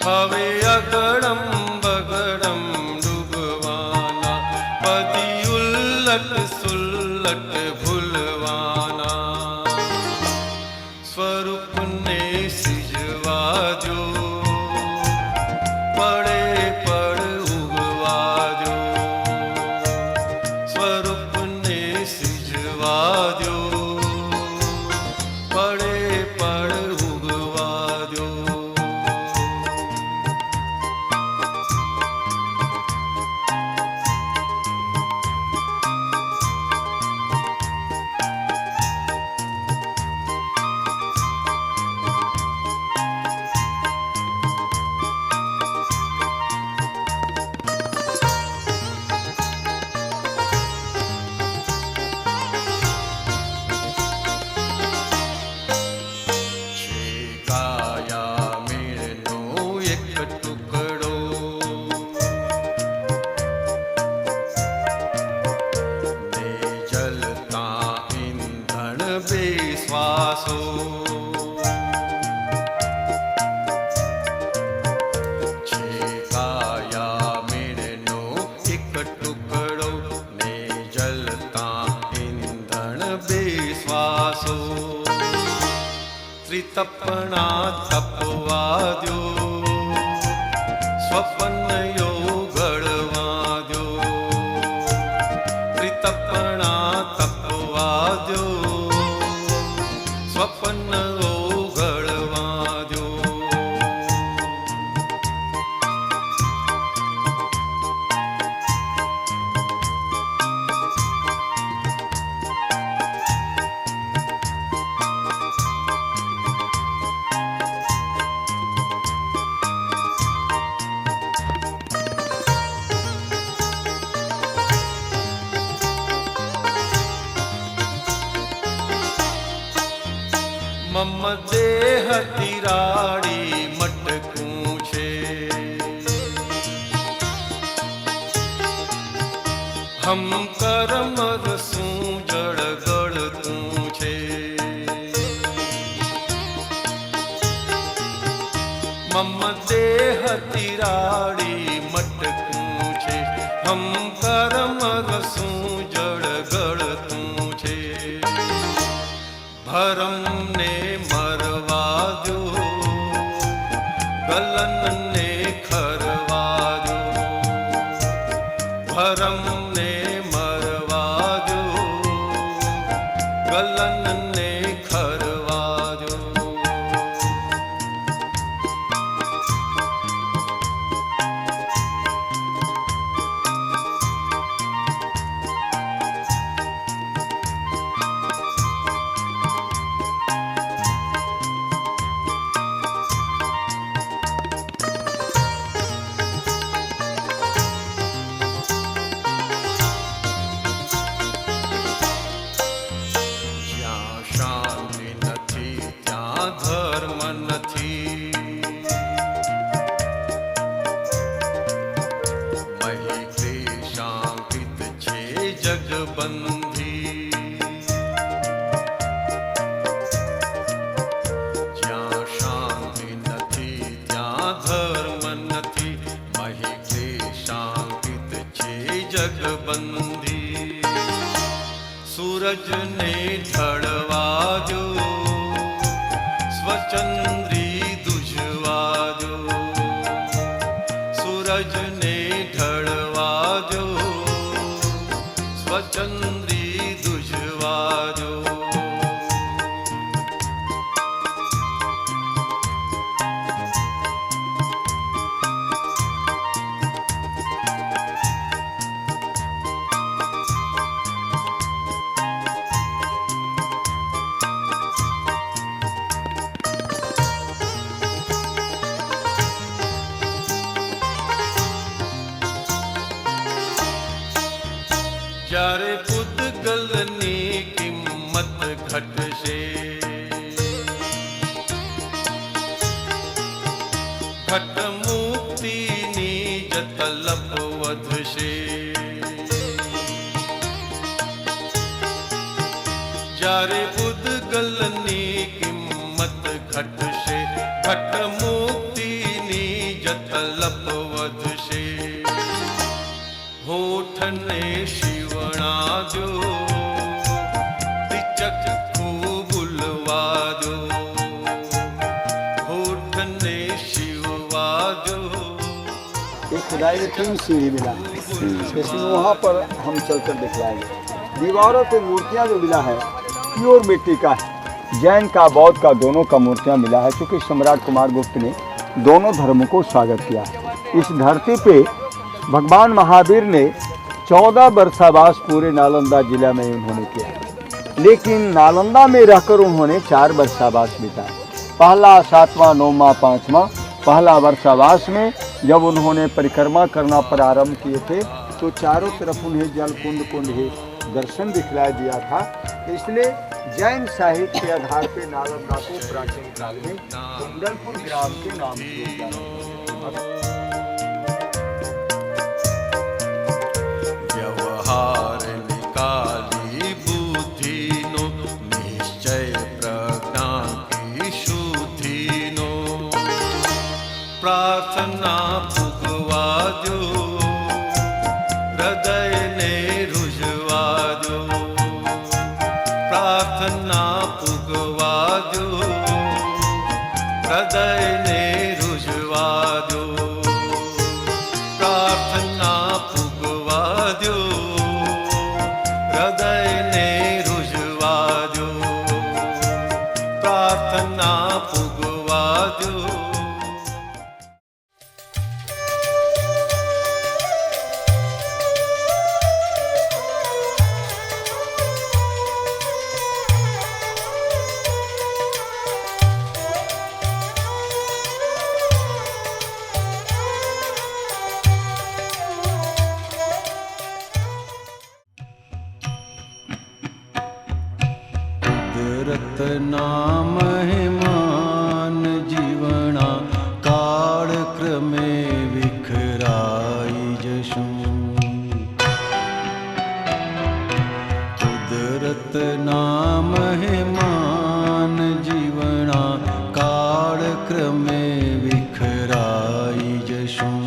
હવે અગડમ બગડમ ડૂબવાના, બધી ઉલ્લટ સુલ્લટ ભૂલવાના, સ્વરૂપને સિજવા જો, પડે પડ ઉગવા જો, સ્વરૂપને સિજવા જો, પડે પડ ઉગવા જો. કાયા મેળનો એક ટુકડો, ને જલતા ઈંધણ બે શ્વાસો, છે કાયા મેળનો એક ટુકડો, ને જલતા ઈંધણ બે શ્વાસો, ત્રિતપણા તપવા દો, સ્વપ્નયો ઘડવા દો, ત્રિતપણા તપવા દો, સ્વપ્નઓ ઘડવા દો. મમ દેહ તિરાડી મટકું છે, હમ કર્મ રસું જળ ગળતું છે, મમ દેહ તિરાડી મટકું છે, હમ કર્મ રસું જળ ગળતું છે, ભરમને મરવા દો, ગલનને ખરવા દો, ભરમને મરવા દો, ગલનને ખરવા દો. જ્યાં શાંતિ નથી ત્યાં ધર્મ નથી, મહી ક્લેશાંકિત છે જગબંધી, જ્યાં શાંતિ નથી ત્યાં ધર્મ નથી, મહી ક્લેશાંકિત છે જગબંધી, સૂરજને ઢળવા દો, સ્વચંદ્રી દુજવા દો, સૂરજને ઢળવા દો, સ્વચંદ્રી દુજવા દો. જ્યારે પૂતગલની કિંમત ઘટશે, જ્યારે પૂતગલની કિંમત ઘટશે, ઘટ મુક્તિની જતલપ વધશે. હોઠને શિવણા દો, ચક્ષુ ભૂલવા દો, હોઠને શિવવા દો. एक खुदाई ने 3 सीढ़ी मिला, इसमें वहाँ पर हम चलकर दिखलाएंगे. दीवारों पे मूर्तियाँ जो मिला है प्योर मिट्टी का है. जैन का बौद्ध का दोनों का मूर्तियाँ मिला है, क्योंकि सम्राट कुमार गुप्त ने दोनों धर्मों को स्वागत किया. इस धरती पे भगवान महावीर ने 14 वर्षावास पूरे नालंदा जिला में उन्होंने किया, लेकिन नालंदा में रहकर उन्होंने 4 वर्षावास बिताया. पहला 7वां 9वां 5वां. पहला वर्षावास में जब उन्होंने परिक्रमा करना प्रारंभ किए थे तो चारों तरफ उन्हें जल कुंड कुंड ही दर्शन दिखला दिया था. इसलिए जैन साहित्य के आधार पर नालंदा को प्राचीन काल में कुंडलपुर ग्राम के नाम से जाना. વ્યવહાર નિકાલી બુદ્ધિનો, નિશ્ચય પ્રજ્ઞા શુદ્ધિનો. પ્રાર્થના પૂગવા દો, હૃદયને રૂઝવા દો. પ્રાર્થના પૂગવા દો, હૃદયને રૂઝવા દો. પ્રાર્થના પૂગવા દો, હૃદયને રૂઝવા દો. પ્રાર્થના પૂગવા દો. કુદરતના મહેમાન જીવણા કાળક્રમે વિખરાઈ જશું. કુદરતના મહેમાન જીવણા કાળક્રમે વિખરાઈ જશું.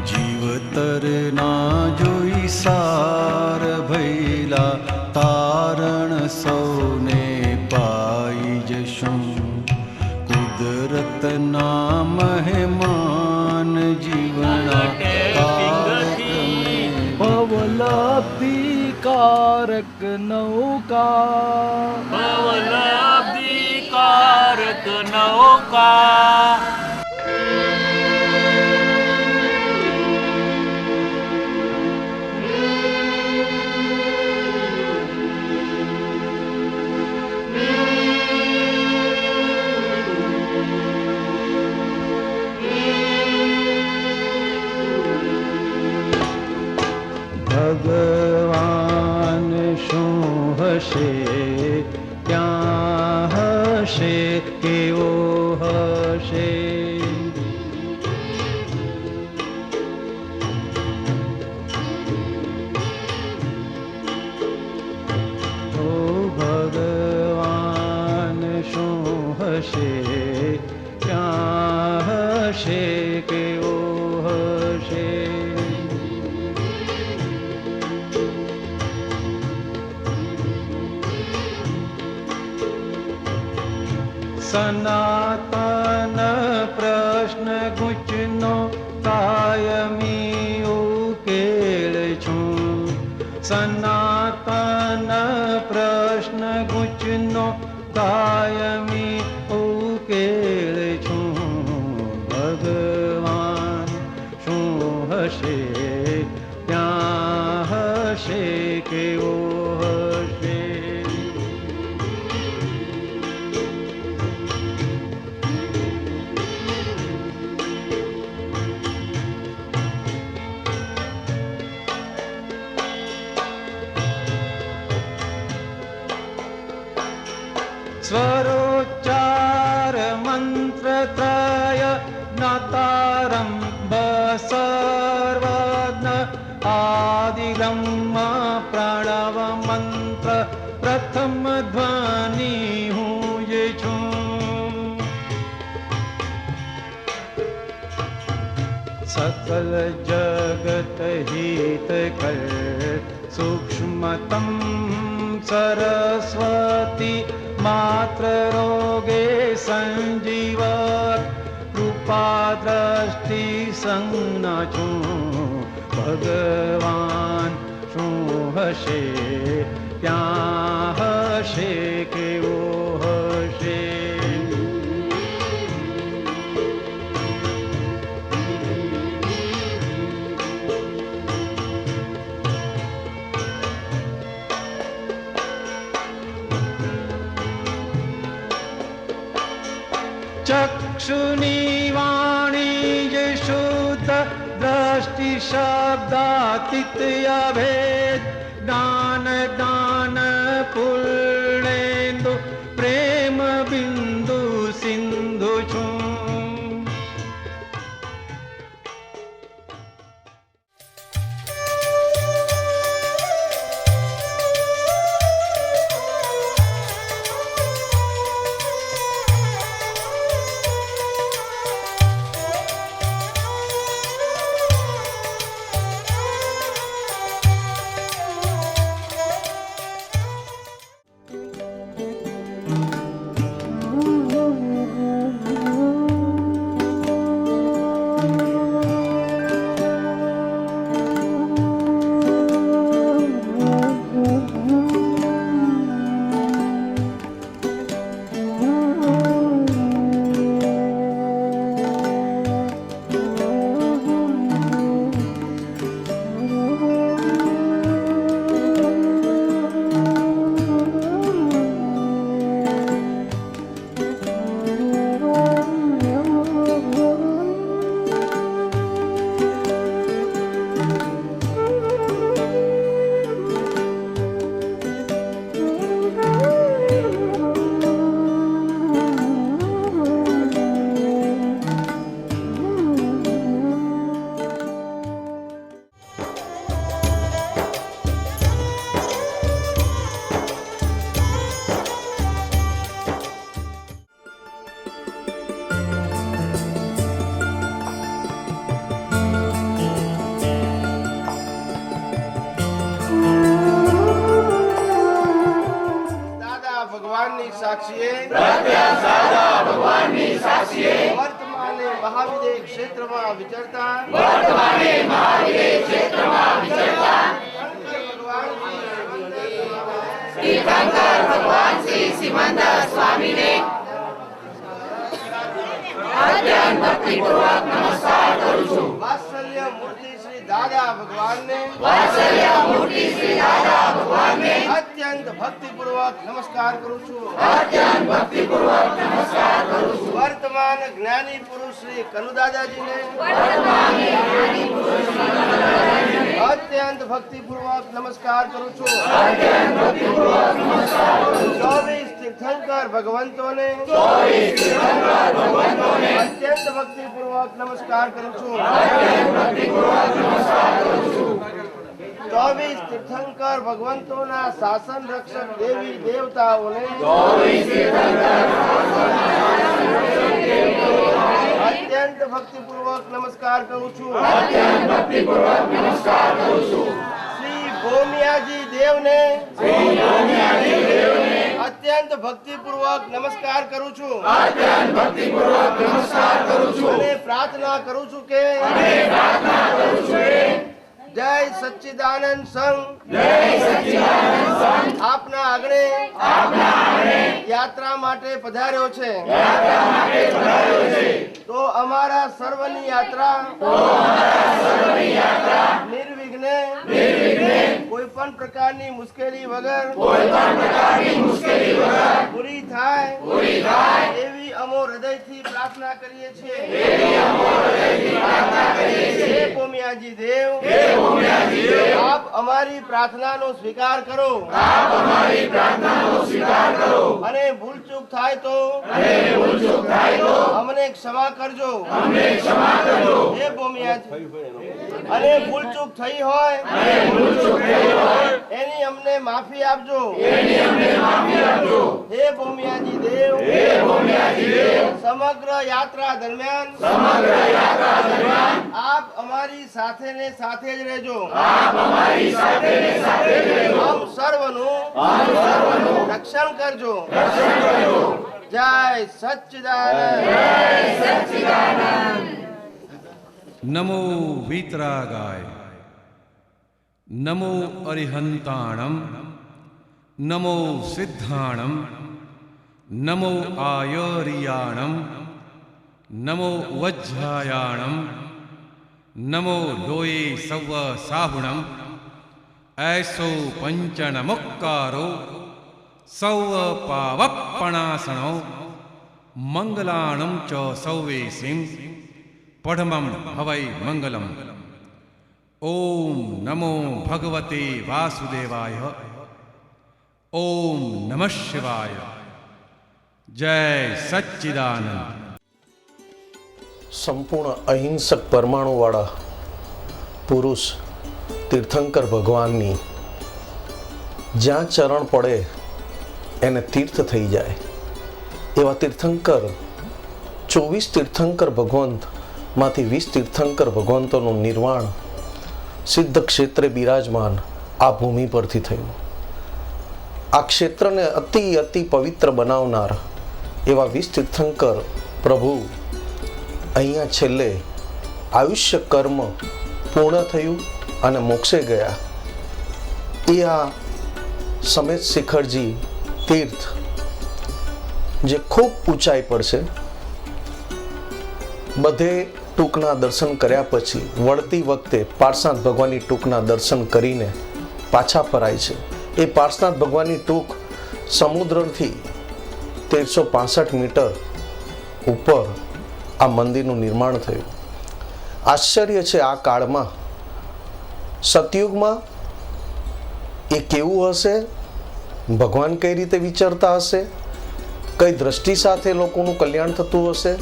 જીવતરના જોઈ સાર ભૈલા તારણ સૌને પાઈ જશું. કુદરતના મહેમાન જીવના ભવલબ્ધિકારક નૌકા, ભવલબ્ધિકારક નૌકા. ભગવાન શું હશે, ક્યાં હશે, કેવો હશે. ઓ ભગવાન શું હશે, ક્યાં હશે, કેવો હશે. સનાતન પ્રશ્ન ગુંચનો કાયમી ઉકેલ છું. સનાતન પ્રશ્ન ગુંચનો કાયમી ઉકેલ છું. ભગવાન શું હશે, ક્યાં હશે, કેવો હશે. स्वरोच्चार मंत्रत्रय ज्ञातारं सर्वज्ञ आदिल ब्रह्मा प्रणव मंत्र प्रथम ध्वनि हूँ ये छूं। सकल जगत हित कर सूक्ष्मतम सरस्वती मात्र रोगे संजीवक कृपा दृष्टि संग छूं। भगवान शू हशे क्या हशे के वो हशे। चक्षुनी वाणी ये शुद्ध दृष्टि शब्दातीत अभेद ज्ञान ज्ञान पुल्लेन्दु प्रेम बिंदु सिंधु छूं। वर्तमाने महाविदेह क्षेत्રમાં વિચરતા તીર્થંકર ભગવાન શ્રી સિમંદર સ્વામીને અત્યંત ભક્તિપૂર્વક નમસ્કાર કરું છું। વાત્સલ્ય મૂર્તિ શ્રી દાદા ભગવાનને અત્યંત ભક્તિપૂર્વક નમસ્કાર કરું છું। વર્તમાન જ્ઞાની પુરુષ શ્રી કનુ દાદાજીને અત્યંત ભક્તિપૂર્વક નમસ્કાર કરું છું। 24 તીર્થંકર ભગવંતોને અત્યંત ભક્તિપૂર્વક નમસ્કાર કરું છું। 24 તીર્થંકર ભગવંતોના શાસન રક્ષક દેવી દેવતાઓને અત્યંત ભક્તિપૂર્વક નમસ્કાર કરું છું। શ્રી ભૌમિયાજી દેવને અત્યંત ભક્તિપૂર્વક નમસ્કાર કરું છું અને પ્રાર્થના કરું છું કે જય સચ્ચિદાનંદ સંઘ આપના આંગણે યાત્રા માટે પધાર્યો છે તો અમારા સર્વની યાત્રા નિર્વિઘ્ને કોઈ પણ પ્રકારની મુશ્કેલી વગર પૂરી થાય એવી અમો હૃદયથી પ્રાર્થના કરીએ છીએ। હે ભૌમિયાજી દેવ આપ અમારી પ્રાર્થનાનો સ્વીકાર કરો અને ભૂલચૂક થાય તો અમને ક્ષમા કરજો। હે ભૌમિયાજી અને ભૂલચૂક થઈ હોય એની અમને માફી આપજો. હે ભૌમિયાજી દેવ, સમગ્ર યાત્રા દરમિયાન આપ અમારી સાથે ને સાથે જ રહેજો. આમ સર્વનું રક્ષણ કરજો. જય સચ્ચિદાનંદ. નમો વીતરાગાય, નમો અરિહંતાણમ, નમો સિદ્ધાણમ, નમો આયરિયાણમ, નમો વજ્જાયાણમ, નમો લોયે સવ સાહુણમ, ऐसो पंचन मुक्कारो सौ पावप्पणासनो मंगलाणं च सौवेसिं पढ़मं हवै मंगलम. ओम नमो भगवते वासुदेवाय. ओम नमः शिवाय. जय सच्चिदानंद. સંપૂર્ણ અહિંસક પરમાણુવાળા પુરુષ તીર્થંકર ભગવાનની જ્યાં ચરણ પડે એને તીર્થ થઈ જાય એવા તીર્થંકર 24 તીર્થંકર ભગવંતમાંથી 20 તીર્થંકર ભગવંતોનું નિર્વાણ સિદ્ધ ક્ષેત્રે બિરાજમાન આ ભૂમિ પરથી થયું. આ ક્ષેત્રને અતિ પવિત્ર બનાવનાર એવા 20 તીર્થંકર પ્રભુ અહીંયા છેલ્લે આયુષ્ય કર્મ પૂર્ણ થયું અને મોક્ષે ગયા. એ આ સમેત શિખરજી તીર્થ જે ખૂબ ઊંચાઈ પર છે, બધે ટૂંકના દર્શન કર્યા પછી વળતી વખતે પાર્શનાથ ભગવાનની ટૂંકના દર્શન કરીને પાછા ફરાય છે. એ પાર્શનાથ ભગવાનની ટૂંક સમુદ્રથી 1365 મીટર ઉપર આ મંદિરનું નિર્માણ થયું. આશ્ચર્ય છે આ કાળમાં, સતયુગમાં એ કેવું હશે, ભગવાન કઈ રીતે વિચારતા હશે, કઈ દ્રષ્ટિ સાથે લોકોનું કલ્યાણ થતું હશે,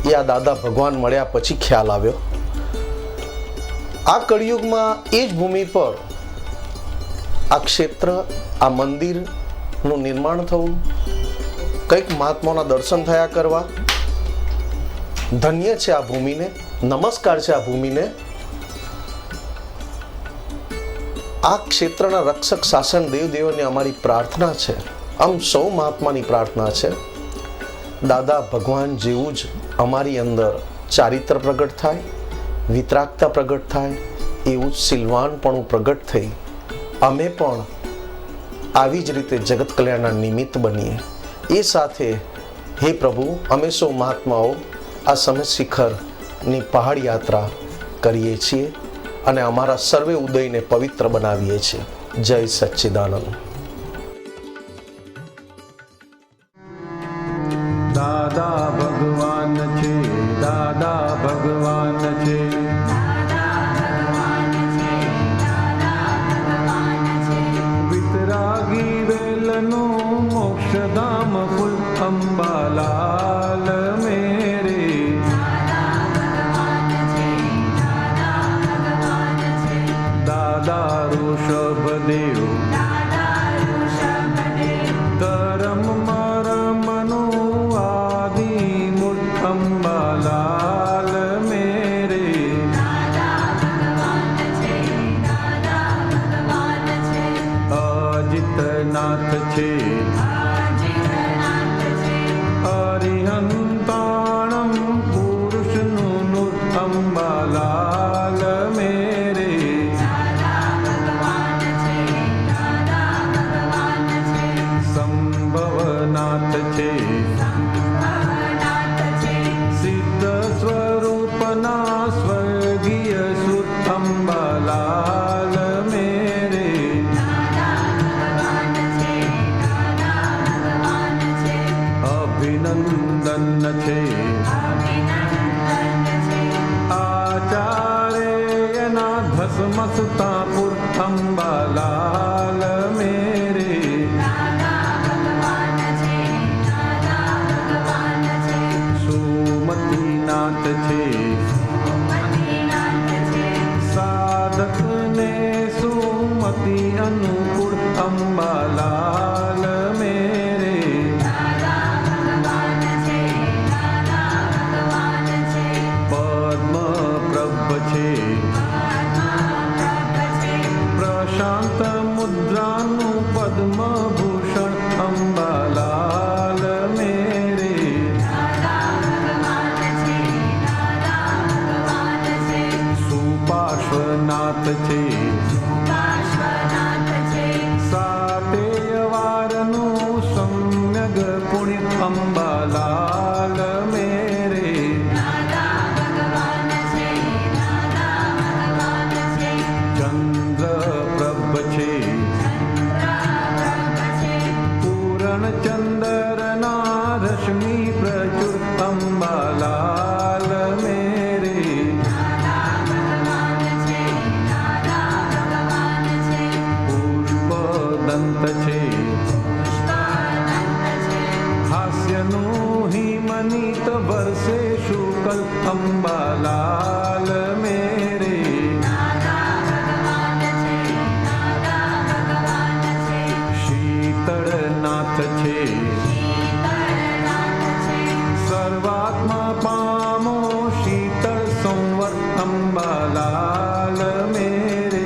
એ આ દાદા ભગવાન મળ્યા પછી ખ્યાલ આવ્યો. આ કળિયુગમાં એ જ ભૂમિ પર આ ક્ષેત્ર, આ મંદિરનું નિર્માણ થવું, કંઈક મહાત્માઓના દર્શન થયા કરવા. ધન્ય છે આ ભૂમિને, નમસ્કાર છે આ ભૂમિને. આ ક્ષેત્રના રક્ષક શાસન દેવદેવોને અમારી પ્રાર્થના છે, આમ સૌ મહાત્માની પ્રાર્થના છે, દાદા ભગવાન જેવું જ અમારી અંદર ચારિત્ર પ્રગટ થાય, વિતરાગતા પ્રગટ થાય, એવું જ સિલવાનપણું પ્રગટ થઈ અમે પણ આવી જ રીતે જગત કલ્યાણના નિમિત્ત બનીએ. એ સાથે હે પ્રભુ, અમે સૌ મહાત્માઓ આ સમેત શિખરની પહાડ યાત્રા કરીએ છીએ અને અમારા સર્વે ઉદયને પવિત્ર બનાવીએ છીએ. જય સચ્ચિદાનંદ. દાદા ભગવાન છે, દાદા ભગવાન છે, વિતરાગી વેલનું મોક્ષધામ ફૂલ અંબાલાલ મેરે. દાદા ઋષભદેવ ધરમ મરમનું આદિ મૂર્ત અંબાલાલ મેરે. અજિતનાથ છે, હરિહંતાણમ પુરુષનું નૂત અંબાલાલ મેરે. સંભવનાથ છે, સિદ્ધ સ્વરૂપના સ્વર્ગીય સુત અંબાલાલ મેરે. અભિનંદન છે, આચાર્યના ભસ્મસુતા પૂર્ત અંબાલાલ મેરે. સુમતીનાથ છે, अनुकूल अंबालाल मेरे पद्म प्रभ छे प्रशांत मुद्रानु पद्म भूषण अंबालाल मेरे सुपार्श्वनाथ छे सातेयवारनु सम्यग पुण्य अंबालाल मेरे चंद्र प्रभ छे पूर्ण चंद्रना रश्मि प्रचुर अंबालाल मेरे पुष्पदंत छे हास्यनु हिमनीत वर्षे शुक्ल अंबालाल मेरे शीतलनाथ छे सर्वात्मा पामो शीतल संवर अंबालाल मेरे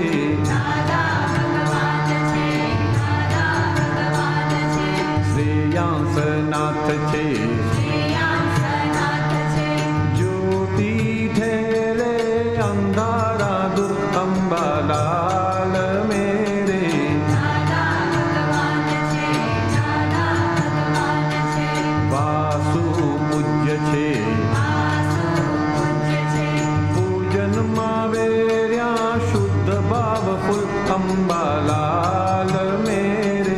श्रेयांसनाथ छे ज्योति ठेरे अंधारा दूर अंबालाल मेरे वासु पूज्य छे पूजन मावेर्या शुद्ध भाव फुल अंबालाल मेरे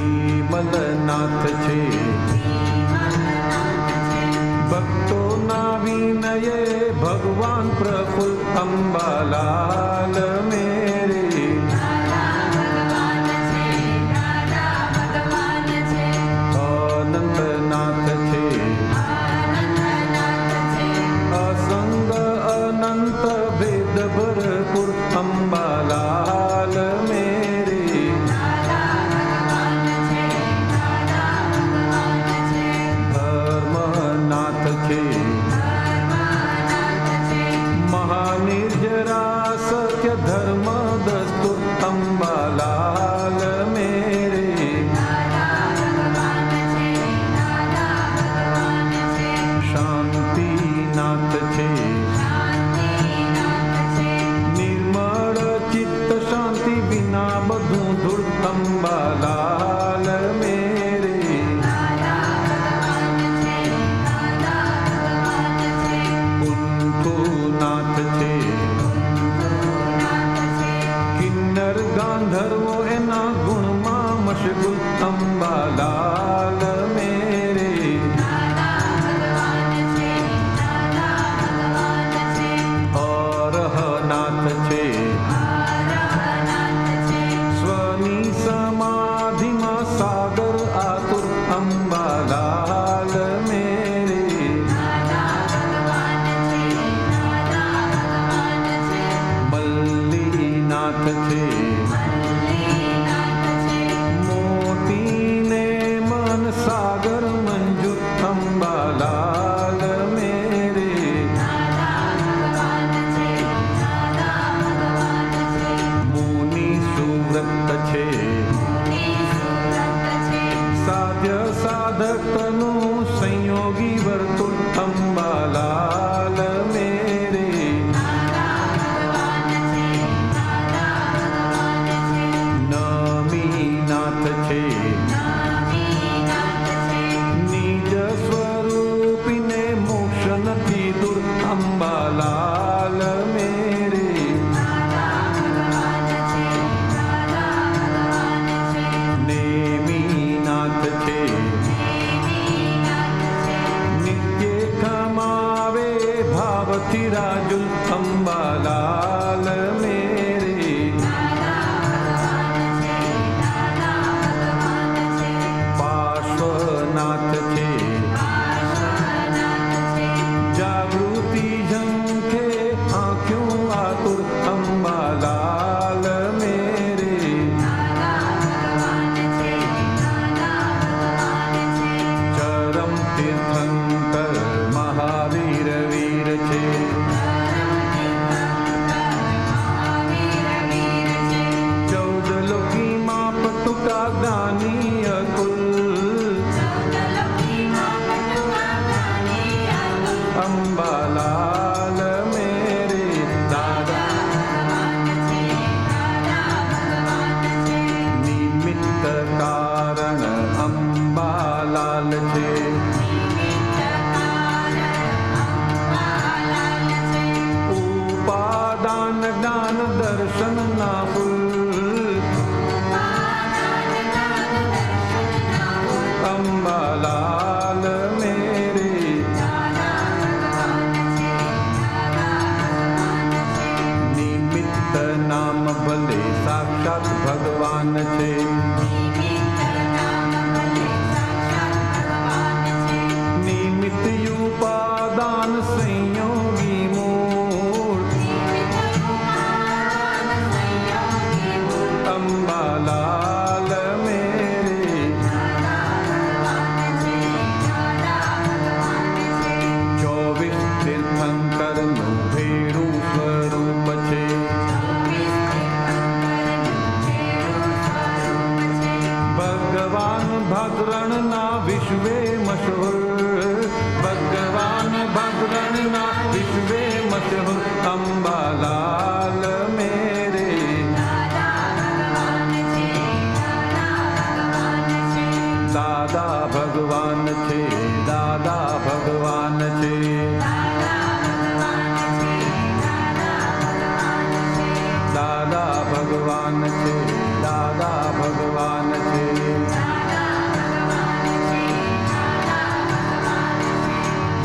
विमलनाथ छे भक्तो ना विनये भगवान प्रफुल्ल अंबालाल मेरे अनंतनाथ छे असंग अनंत भेद भरपूर अंबालाल मेरे धर्मनाथ छे महानिर्जरा सत्य धर्म दस्तूर अंबालाल मेरे शांतिनाथ छे निर्मल चित्त शांति बिना बधु धूल अंबालाल मेरे कुंठुनाथ छे किन्नर गांधर्वो एना गुणमा मशगुल अंबालाल मेरे अरहनाथ छे स्वनी समाधि में सागर आतुर अंबालाल मेरे मल्लीनाथ छे मोती ने मन सागर मंजूर अंबालाल मेरे मुनि सुव्रत छे साध्य साधकनु संयोगी वर्तुल अंबालाल मेरे नमीनाथ छे निज स्वरूपिने मोक्ष નથી દૂર અંબાલાલ મેરે नेमीनाथ छे नित्य कमावे भावथी राजुल अंबालाल मेरे पार्श्वनाथ छे जागृति झंखे भगवान ज्ञान दर्शन ना फूल अम्बालाल मेरे निमित्त नाम भले साक्षात भगवान छे निमित्त उपादान संयोगी मूर्ति अम्बालाल मेरे 24 तीर्थंकर नु भेरू स्वरूप छे भगवान भद्रण ना विश्वे मशहूर भगवान भद्रण ना विश्वे मशहूर अम्बालाल मेरे दादा भगवान छे दादा भगवान छे दादा भगवान छे दादा भगवान छे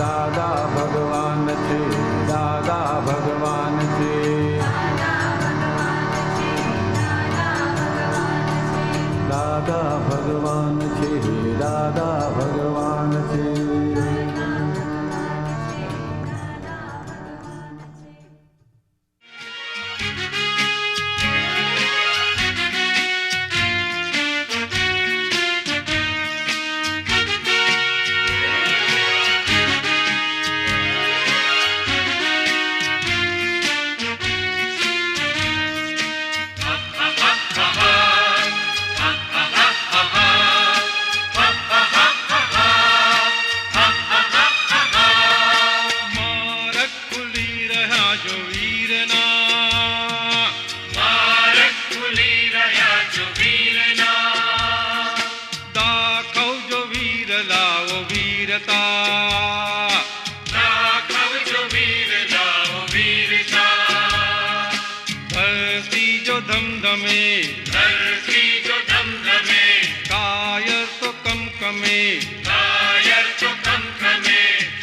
दादा भगवान छे दादा भगवान छे दादा भगवान छे दादा भगवान छे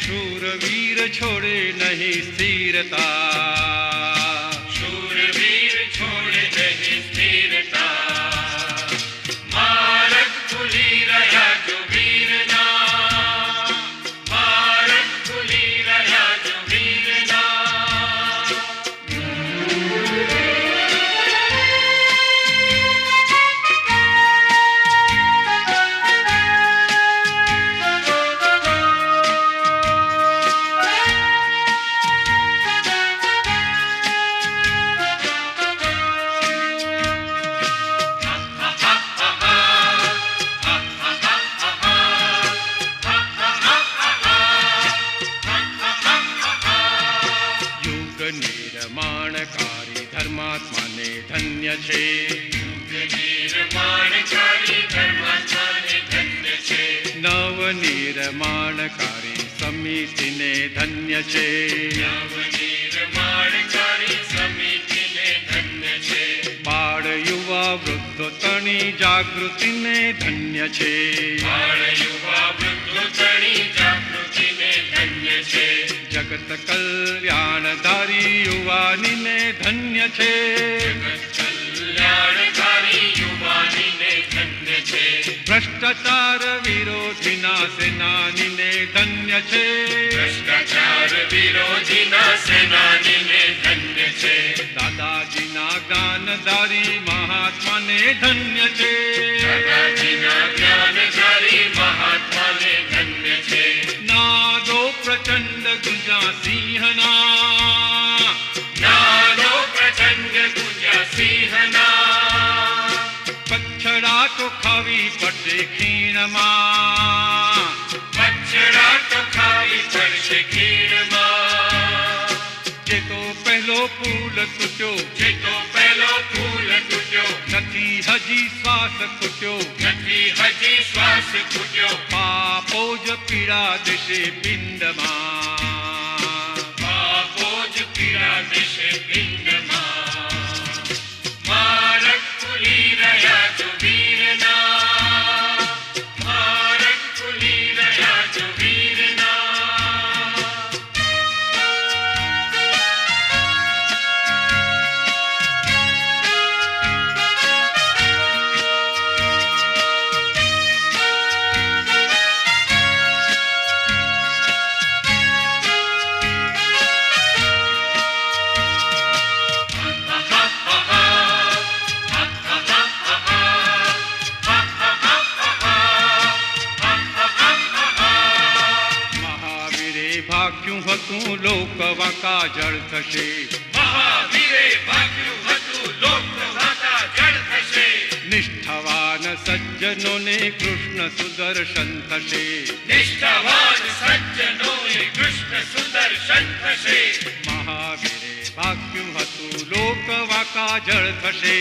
शूरवीर छोड़े नहीं स्थिरता शूरवीर छोड़े नहीं स्थिरता मारक खुली रहा जो वीरना मारक खुली रहा जो वीरना निर्माणकारी धर्मात्मा ने धन्य छे निर्माणकारी धर्मात्मा ने धन्य छे नव निर्माणकारी समिति ने धन्य छे नव निर्माणकारी समिति ने धन्य छे बाळ युवा वृद्ध तणी जागृति ने धन्य छे बाळ युवा वृद्ध तणी जागृति ने धन्य छे जगत कल्याणधारी युवानी ने धन्य छे जगत कल्याणधारी युवानी ने धन्य छे भ्रष्टाचार विरोधी ना सेनानी ने धन्य छे भ्रष्टाचार विरोधी ना सेनानी ने धन्य छे दादाजी ना ज्ञानधारी महात्मा ने धन्य छे दादाजी ना ज्ञानधारी महात्मा ने धन्य छे नादो प्रचंड गुंजा सिंहना नादो प्रचंड गुंजा सिंहना पछड़ा तो खावी पड़े खीणमा पछड़ा तो खावी पड़े खीणमा जे तो पहलो फूल टूट्यो जे तो पहलो फूल टूट्यो नथी हजी श्वास फूट्यो नथी हजी श्वास फूट्यो पापो ज पीड़ा देशे पिंडमा पापो ज पीड़ा देशे पिंडमा વાકા જળ થશે. મહાવીરે ભાગ્યું હતું લોક વાકા જળ થશે. નિષ્ઠાવાન સજ્જનોને કૃષ્ણ સુદર્શન થશે. નિષ્ઠાવાન સજ્જનોને કૃષ્ણ સુદર્શન થશે. મહાવીરે ભાગ્યું હતું લોક વાકા જળ થશે.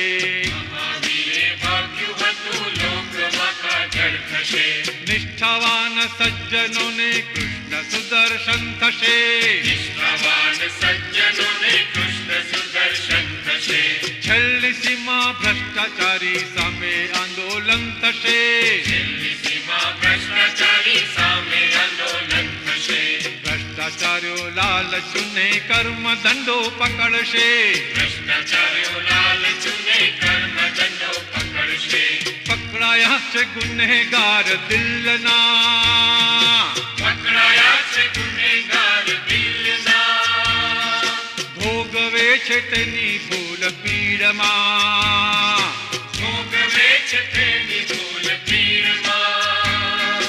મહાવીરે ભાગ્યું હતું લોક વાકા જળ થશે. નિષ્ઠાવાન સજ્જનોને કૃષ્ણ સુદર્શન થશે. નિષ્ઠાવાન સજ્જનોને કૃષ્ણ સુદર્શન થશે. છેલ્લી સીમા ભ્રષ્ટાચારી સામે આંદોલન થશે. છેલ્લી સીમા ભ્રષ્ટાચારી સામે આંદોલન થશે. ભ્રષ્ટાચાર્યો લાલચુને કર્મ દંડો પકડશે. ભ્રષ્ટાચાર્યો લાલચુને કર્મ દંડો પકડશે. પકડાયા છે ગુનેગાર દિલના. પકડાયા છે ગુનેગાર દિલના. ભોગવે છે તેની ભૂલ પીડમાં. ભોગવે છે તેની ભૂલ પીડમાં.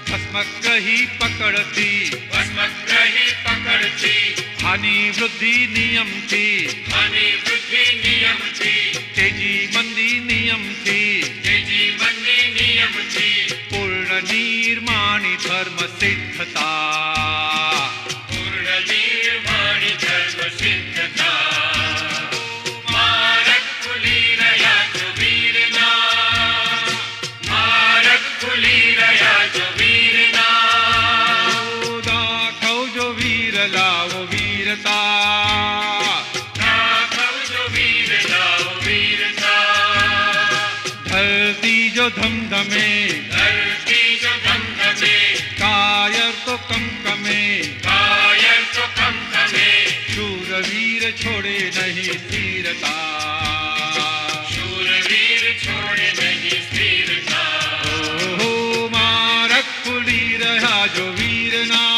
ભસ્મ કહી પકડતી. ભસ્મ કહી પકડતી. હાનિ વૃદ્ધિ નિયમથી. હાનિ વૃદ્ધિ નિયમથી. તેજી મંદી નિયમથી. તેજી મંદી નિયમથી. પૂર્ણ નિર્માણી ધર્મ સિદ્ધતા. પૂર્ણ નિર્માણી ધર્મ સિદ્ધતા. માર્ગ ખુલી રહ્યા જો વીરના. માર્ગ ખુલી રહ્યા જો વીરના. દાખવ જો વીર લાવો વીરતા. દાખવ જો વીર લાવો વીરતા. ધરતી જો ધમધમે. ધરતી જો ધમધમે. કાયર તો કમકમે. કાયર તો કમકમે. શૂરવીર છોડે નહીં સ્થિરતા. શૂરવીર છોડે નહીં સ્થિરતા. ઓહો માર્ગ ખુલી રહ્યા જો વીરના.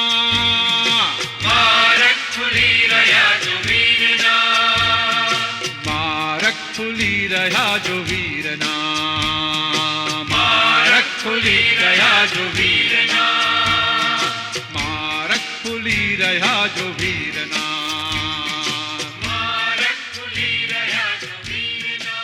માર્ગ ખુલી રહ્યા જો વીરના. માર્ગ ખુલી રહ્યા જો વીરના. માર્ગ ખુલી રહ્યા જો વીરના. માર્ગ ખુલી રહ્યા જો વીરના. માર્ગ ખુલી રહ્યા જો વીરના.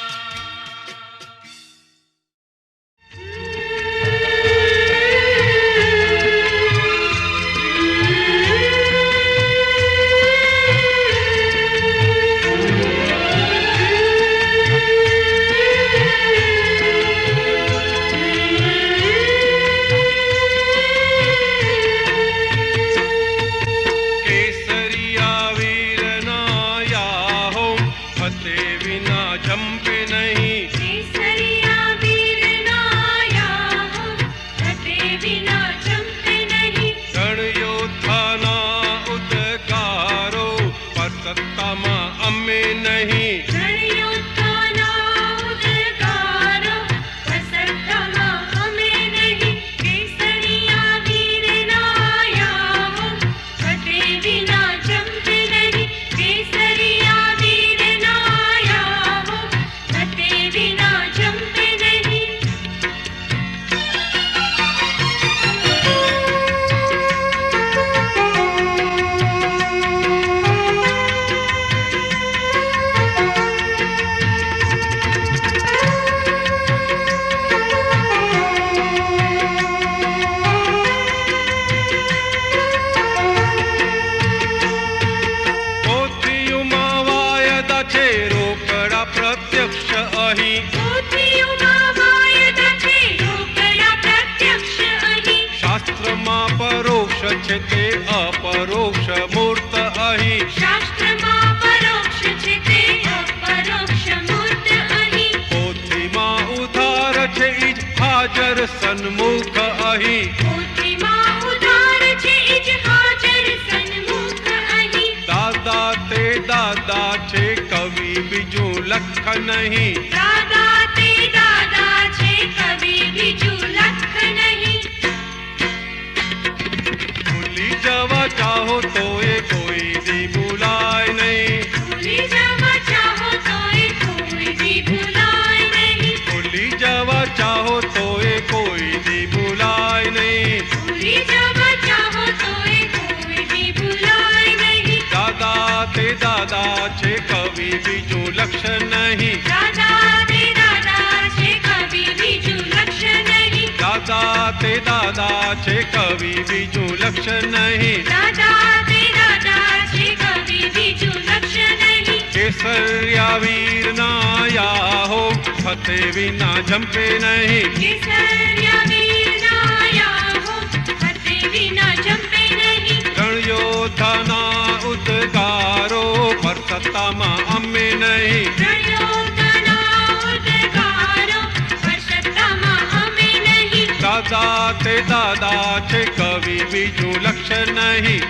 કેસરિયા વીરના યાહો ફતે વિના જંપે નહીં. કેસરિયા વીરના યાહો ફતે વિના જંપે નહીં. ગણયોદ્ધાના ઉદ્ગારો પર સત્તામાં અમે નહીં. ગણયોદ્ધાના ઉદ્ગારો પ્રસન્નતામાં અમે નહીં. કેસરિયા વીરના યાહો ફતે વિના જંપે નહીં. કેસરિયા વીરના યાહો ફતે વિના જંપે નહીં. પોથીઓમાં વાયદા છે રોકડા પ્રત્યક્ષ અહીં. પોથીઓમાં વાયદા છે રોકડા પ્રત્યક્ષ અહીં. શાસ્ત્રમાં પરોક્ષ છે તે અપરોક્ષ મૂર્ત અહીં. શાસ્ત્રમાં પરોક્ષ છે તે અપરોક્ષ મૂર્ત અહીં. પોથીમાં ઉધાર છે ઈજ હાજર સન્મુખ અહીં. પોથીમાં ઉધાર છે ઈજ હાજર સન્મુખ અહીં. દાદા તે દાદા છે કવિ બીજું લખ નહીં. દાદા તે દાદા છે કવિ બીજું લખ નહીં. ભૂલી જવા ચાહો તો એ કોઈ દી ભૂલાય નહીં. ભૂલી જવા ચાહો તો એ કોઈ દી ભૂલાય નહીં. ભૂલી જવા ચાહો તો એ કોઈ દી ભૂલાય નહીં. ભૂલી જવા ચાહો તો એ કોઈ દી ભૂલાય નહીં. દાદા છે કવિ બીજું લક્ષ્ય નહીં. દાદા તે દાદા છે કવિ બીજું લક્ષ્ય નહીં. દાદા તે દાદા છે કવિ બીજું લક્ષ્ય નહીં. દાદા તે દાદા છે કવિ બીજું લક્ષ્ય નહીં. કેસરિયા વીર ના યાહો ફતે વિના જંપે નહીં. કેસરિયા વીરના યાહો ફતે વિના જંપે નહીં. રણયોધાના ઉદ્ગારો પર સત્તામાં અમે નહીં. રણયોધના ઉદ્ગારો પર સત્તામાં અમે નહીં. દાદા તે દાદા છે કવિ બીજું લક્ષ્ય નહીં.